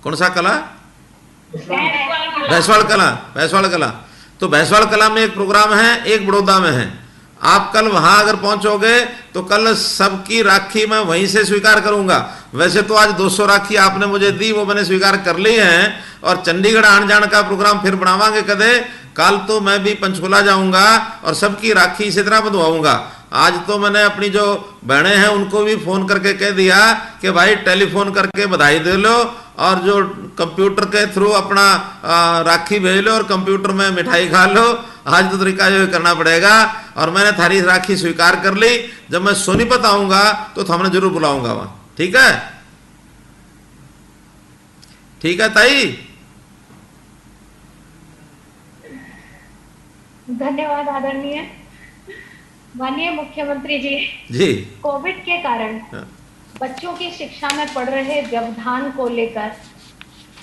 कौन सा कला? भैंसवाल कला। भैंसवाल कला। तो भैंसवाल कला में एक प्रोग्राम है, एक बड़ौदा में है। आप कल वहां अगर पहुंचोगे तो कल सबकी राखी मैं वहीं से स्वीकार करूंगा। वैसे तो आज 200 राखी आपने मुझे दी, वो मैंने स्वीकार कर ली है और चंडीगढ़ आने जाने का प्रोग्राम फिर बनावांगे कदे। कल तो मैं भी पंचकुला जाऊंगा और सबकी राखी इसी तरह बंधवाऊंगा। आज तो मैंने अपनी जो बहनें हैं उनको भी फोन करके कह दिया कि भाई टेलीफोन करके बधाई दे लो और जो कंप्यूटर के थ्रू अपना राखी भेज लो और कंप्यूटर में मिठाई खा लो। आज तो तरीका ये करना पड़ेगा और मैंने थारी राखी स्वीकार कर ली। जब मैं सोनीपत आऊंगा तो हमने जरूर बुलाऊंगा वहां। ठीक है? ठीक है ताई? धन्यवाद आदरणीय माननीय मुख्यमंत्री जी। कोविड के कारण बच्चों की शिक्षा में पड़ रहे व्यवधान को लेकर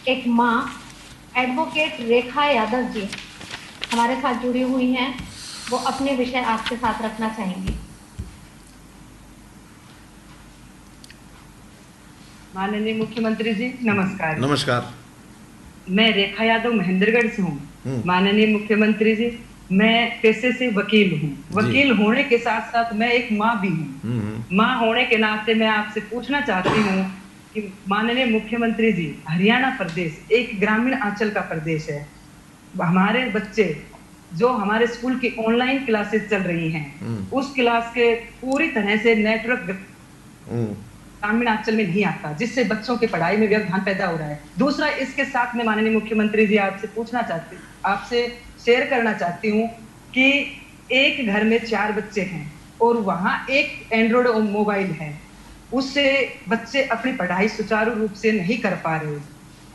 एक माँ एडवोकेट रेखा यादव जी हमारे साथ जुड़ी हुई हैं, वो अपने विषय आपके साथ रखना चाहेंगी। माननीय मुख्यमंत्री जी नमस्कार। नमस्कार। मैं रेखा यादव महेंद्रगढ़ से हूँ। माननीय मुख्यमंत्री जी, मैं पेशे से वकील हूँ। वकील होने के साथ साथ मैं एक माँ भी हूँ। माँ होने के नाते मैं आपसे पूछना चाहती हूँ कि माननीय मुख्यमंत्री जी, हरियाणा प्रदेश एक ग्रामीण अंचल का प्रदेश है। हमारे बच्चे जो हमारे स्कूल की ऑनलाइन क्लासेस चल रही हैं, उस क्लास के पूरी तरह से नेटवर्क ग्रामीण अंचल में नहीं आता, जिससे बच्चों की पढ़ाई में व्यवधान पैदा हो रहा है। दूसरा, इसके साथ में माननीय मुख्यमंत्री जी आपसे शेयर करना चाहती हूँ कि एक घर में 4 बच्चे हैं और वहाँ एक एंड्रॉइड मोबाइल है, उससे बच्चे अपनी पढ़ाई सुचारू रूप से नहीं कर पा रहे।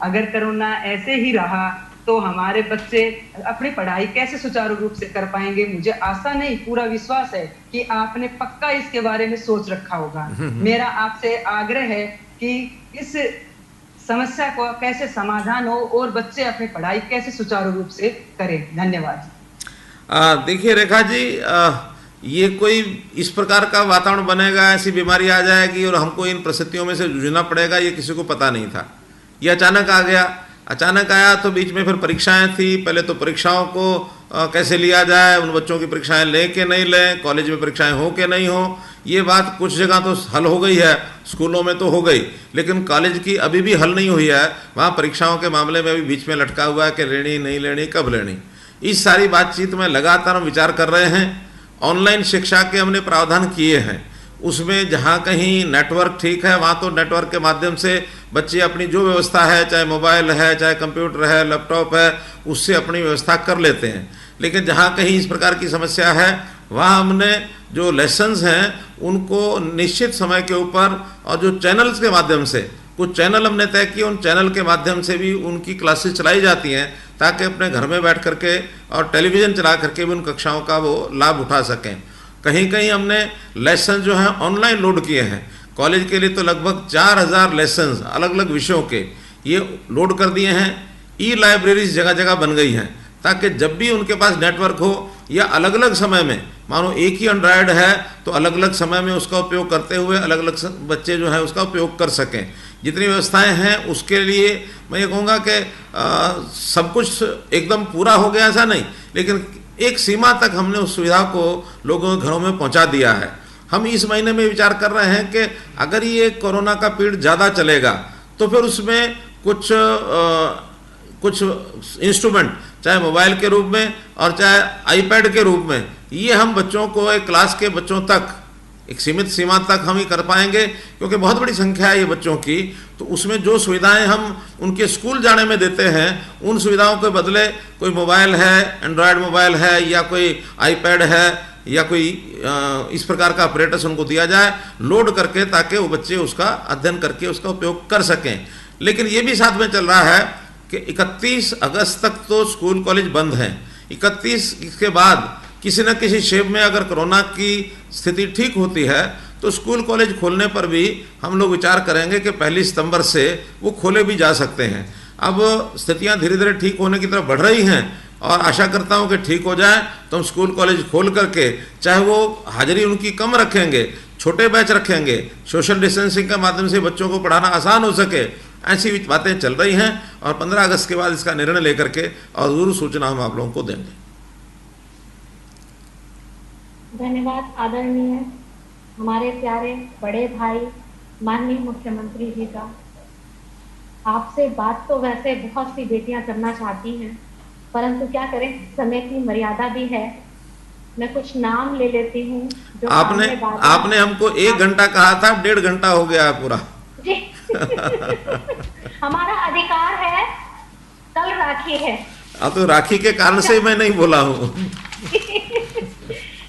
अगर कोरोना ऐसे ही रहा तो हमारे बच्चे अपनी पढ़ाई कैसे सुचारू रूप से कर पाएंगे? मुझे आशा नहीं, पूरा विश्वास है कि आपने पक्का इसके बारे में सोच रखा होगा। मेरा आपसे आग्रह है कि इस समस्या को कैसे समाधान हो और बच्चे अपनी पढ़ाई कैसे सुचारू रूप से करें। धन्यवाद। देखिए रेखा जी, ये कोई इस प्रकार का वातावरण बनेगा, ऐसी बीमारी आ जाएगी और हमको इन परिस्थितियों में से जूझना पड़ेगा, ये किसी को पता नहीं था। ये अचानक आ गया। अचानक आया तो बीच में फिर परीक्षाएं थी। पहले तो परीक्षाओं को कैसे लिया जाए, उन बच्चों की परीक्षाएं लें कि नहीं लें, कॉलेज में परीक्षाएं हो कि नहीं हो, ये बात कुछ जगह तो हल हो गई है, स्कूलों में तो हो गई, लेकिन कॉलेज की अभी भी हल नहीं हुई है। वहाँ परीक्षाओं के मामले में अभी बीच में लटका हुआ है कि लेनी नहीं लेनी, कब लेनी। इस सारी बातचीत में लगातार हम विचार कर रहे हैं। ऑनलाइन शिक्षा के हमने प्रावधान किए हैं, उसमें जहाँ कहीं नेटवर्क ठीक है वहाँ तो नेटवर्क के माध्यम से बच्चे अपनी जो व्यवस्था है, चाहे मोबाइल है, चाहे कंप्यूटर है, लैपटॉप है, उससे अपनी व्यवस्था कर लेते हैं। लेकिन जहाँ कहीं इस प्रकार की समस्या है वहाँ हमने जो लेसन्स हैं उनको निश्चित समय के ऊपर और जो चैनल्स के माध्यम से, कुछ चैनल हमने तय किए, उन चैनल के माध्यम से भी उनकी क्लासेस चलाई जाती हैं ताकि अपने घर में बैठ करके और टेलीविज़न चला करके भी उन कक्षाओं का वो लाभ उठा सकें। कहीं कहीं हमने लेसन जो हैं ऑनलाइन लोड किए हैं। कॉलेज के लिए तो लगभग 4000 लेसन्स अलग अलग विषयों के ये लोड कर दिए हैं। ई लाइब्रेरीज जगह जगह बन गई हैं ताकि जब भी उनके पास नेटवर्क हो या अलग अलग समय में, मानो एक ही एंड्रॉयड है तो अलग अलग समय में उसका उपयोग करते हुए अलग अलग बच्चे जो है उसका उपयोग कर सकें। जितनी व्यवस्थाएं हैं उसके लिए मैं ये कहूँगा कि सब कुछ एकदम पूरा हो गया ऐसा नहीं, लेकिन एक सीमा तक हमने उस सुविधा को लोगों के घरों में पहुंचा दिया है। हम इस महीने में विचार कर रहे हैं कि अगर ये कोरोना का पीरियड ज़्यादा चलेगा तो फिर उसमें कुछ इंस्ट्रूमेंट, चाहे मोबाइल के रूप में और चाहे आईपैड के रूप में, ये हम बच्चों को एक क्लास के बच्चों तक एक सीमित सीमा तक हम ही कर पाएंगे, क्योंकि बहुत बड़ी संख्या है ये बच्चों की। तो उसमें जो सुविधाएं हम उनके स्कूल जाने में देते हैं उन सुविधाओं के बदले कोई मोबाइल है, एंड्रॉयड मोबाइल है या कोई आईपैड है या कोई इस प्रकार का ऑपरेटर्स उनको दिया जाए लोड करके, ताकि वो बच्चे उसका अध्ययन करके उसका उपयोग कर सकें। लेकिन ये भी साथ में चल रहा है कि 31 अगस्त तक तो स्कूल कॉलेज बंद हैं। 31 के बाद किसी न किसी शेप में अगर कोरोना की स्थिति ठीक होती है तो स्कूल कॉलेज खोलने पर भी हम लोग विचार करेंगे कि 1 सितंबर से वो खोले भी जा सकते हैं। अब स्थितियां धीरे धीरे ठीक होने की तरफ बढ़ रही हैं और आशा करता हूं कि ठीक हो जाए तो हम स्कूल कॉलेज खोल करके, चाहे वो हाजिरी उनकी कम रखेंगे, छोटे बैच रखेंगे, सोशल डिस्टेंसिंग के माध्यम से बच्चों को पढ़ाना आसान हो सके, ऐसी बातें चल रही हैं और 15 अगस्त के बाद इसका निर्णय लेकर के और ज़रूर सूचना हम आप लोगों को देंगे। धन्यवाद आदरणीय हमारे प्यारे बड़े भाई माननीय मुख्यमंत्री जी का। आपसे बात तो वैसे बहुत सी बेटियां करना चाहती हैं, परंतु क्या करें, समय की मर्यादा भी है। मैं कुछ नाम ले लेती हूँ जो आपने हमको 1 घंटा कहा था, 1.5 घंटा हो गया है पूरा जी। हमारा अधिकार है, कल राखी है। तो राखी के कारण से मैं नहीं बोला हूँ।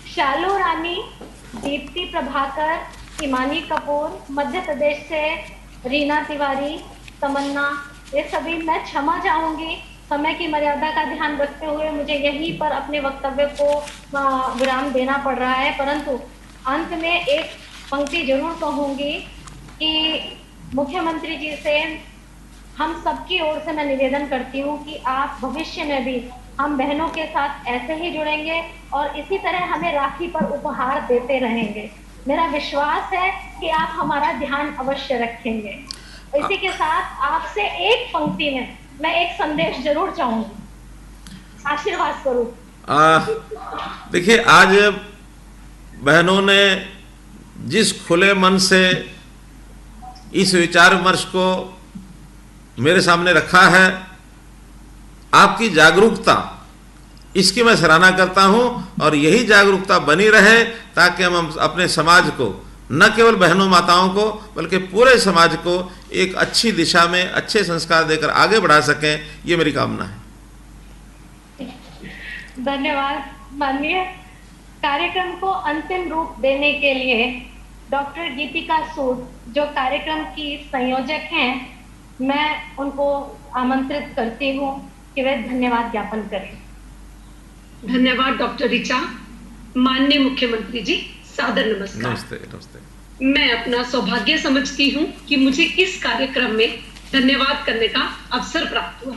शालू रानी, दीप्ति प्रभाकर, हिमानी कपूर, मध्य प्रदेश से रीना तिवारी, तमन्ना, ये सभी मैं क्षमा चाहूंगी, समय की मर्यादा का ध्यान रखते हुए मुझे यहीं पर अपने वक्तव्य को विराम देना पड़ रहा है, परंतु अंत में एक पंक्ति जरूर कहूंगी कि मुख्यमंत्री जी से हम सबकी ओर से मैं निवेदन करती हूँ कि आप भविष्य में भी हम बहनों के साथ ऐसे ही जुड़ेंगे और इसी तरह हमें राखी पर उपहार देते रहेंगे। मेरा विश्वास है कि आप हमारा ध्यान अवश्य रखेंगे। इसी के साथ आपसे एक पंक्ति में मैं एक संदेश जरूर चाहूंगी, आशीर्वाद स्वरूप। देखिए, आज बहनों ने जिस खुले मन से इस विचार विमर्श को मेरे सामने रखा है, आपकी जागरूकता, इसकी मैं सराहना करता हूं और यही जागरूकता बनी रहे ताकि हम अपने समाज को, न केवल बहनों माताओं को बल्कि पूरे समाज को एक अच्छी दिशा में अच्छे संस्कार देकर आगे बढ़ा सकें, ये मेरी कामना है। धन्यवाद माननीय। कार्यक्रम को अंतिम रूप देने के लिए डॉक्टर गीतिका सूद जो कार्यक्रम की संयोजक हैं, मैं उनको आमंत्रित करती हूँ कि वे धन्यवाद ज्ञापन करें। धन्यवाद डॉक्टर ऋचा। माननीय मुख्यमंत्री जी, सादर नमस्कार। नमस्ते। नमस्ते। मैं अपना सौभाग्य समझती हूँ कि मुझे इस कार्यक्रम में धन्यवाद करने का अवसर प्राप्त हुआ।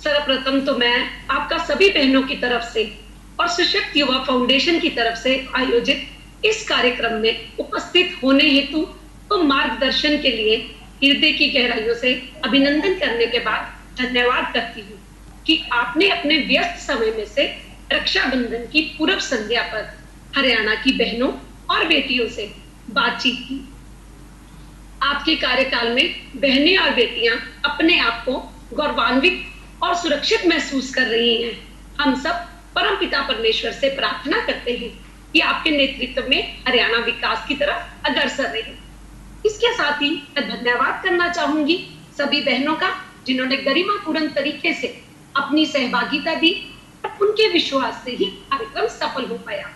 सर्वप्रथम तो मैं आपका सभी बहनों की तरफ से और सशक्त युवा फाउंडेशन की तरफ से आयोजित इस कार्यक्रम में उपस्थित होने हेतु तो मार्गदर्शन के लिए हृदय की गहराइयों से अभिनंदन करने के बाद धन्यवाद करती हूँ कि आपने अपने व्यस्त समय में से रक्षाबंधन की पूर्व संध्या पर हरियाणा की बहनों और बेटियों से बातचीत की। आपके कार्यकाल में बहनें और बेटियां अपने आप को गौरवान्वित और सुरक्षित महसूस कर रही हैं। हम सब परमपिता परमेश्वर से प्रार्थना करते हैं कि आपके नेतृत्व में हरियाणा विकास की तरफ अग्रसर रहे। इसके साथ ही मैं धन्यवाद करना चाहूंगी सभी बहनों का जिन्होंने गरिमापूर्ण तरीके से अपनी सहभागिता दी और उनके विश्वास से ही कार्यक्रम सफल हो पाया।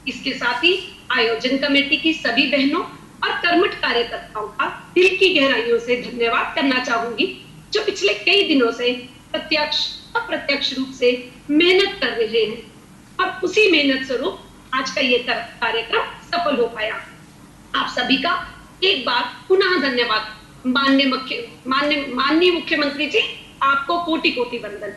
इसके साथ ही आयोजन कमेटी की सभी बहनों और कर्मठ कार्यकर्ताओं का दिल की गहराइयों से धन्यवाद करना चाहूंगी जो पिछले कई दिनों से प्रत्यक्ष अप्रत्यक्ष रूप से मेहनत कर रहे हैं और उसी मेहनत स्वरूप आज का ये कार्यक्रम सफल हो पाया। आप सभी का एक बार पुनः धन्यवाद। माननीय मुख्यमंत्री जी, आपको कोटि कोटि वंदन।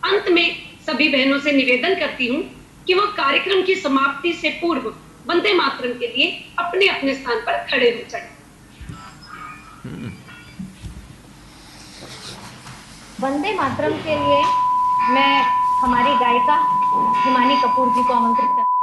अंत में सभी बहनों से निवेदन करती हूँ कि वह कार्यक्रम की समाप्ति से पूर्व वंदे मातरम के लिए अपने अपने स्थान पर खड़े हो जाएं। वंदे मातरम के लिए मैं हमारी गायिका हिमानी कपूर जी को आमंत्रित करती हूं।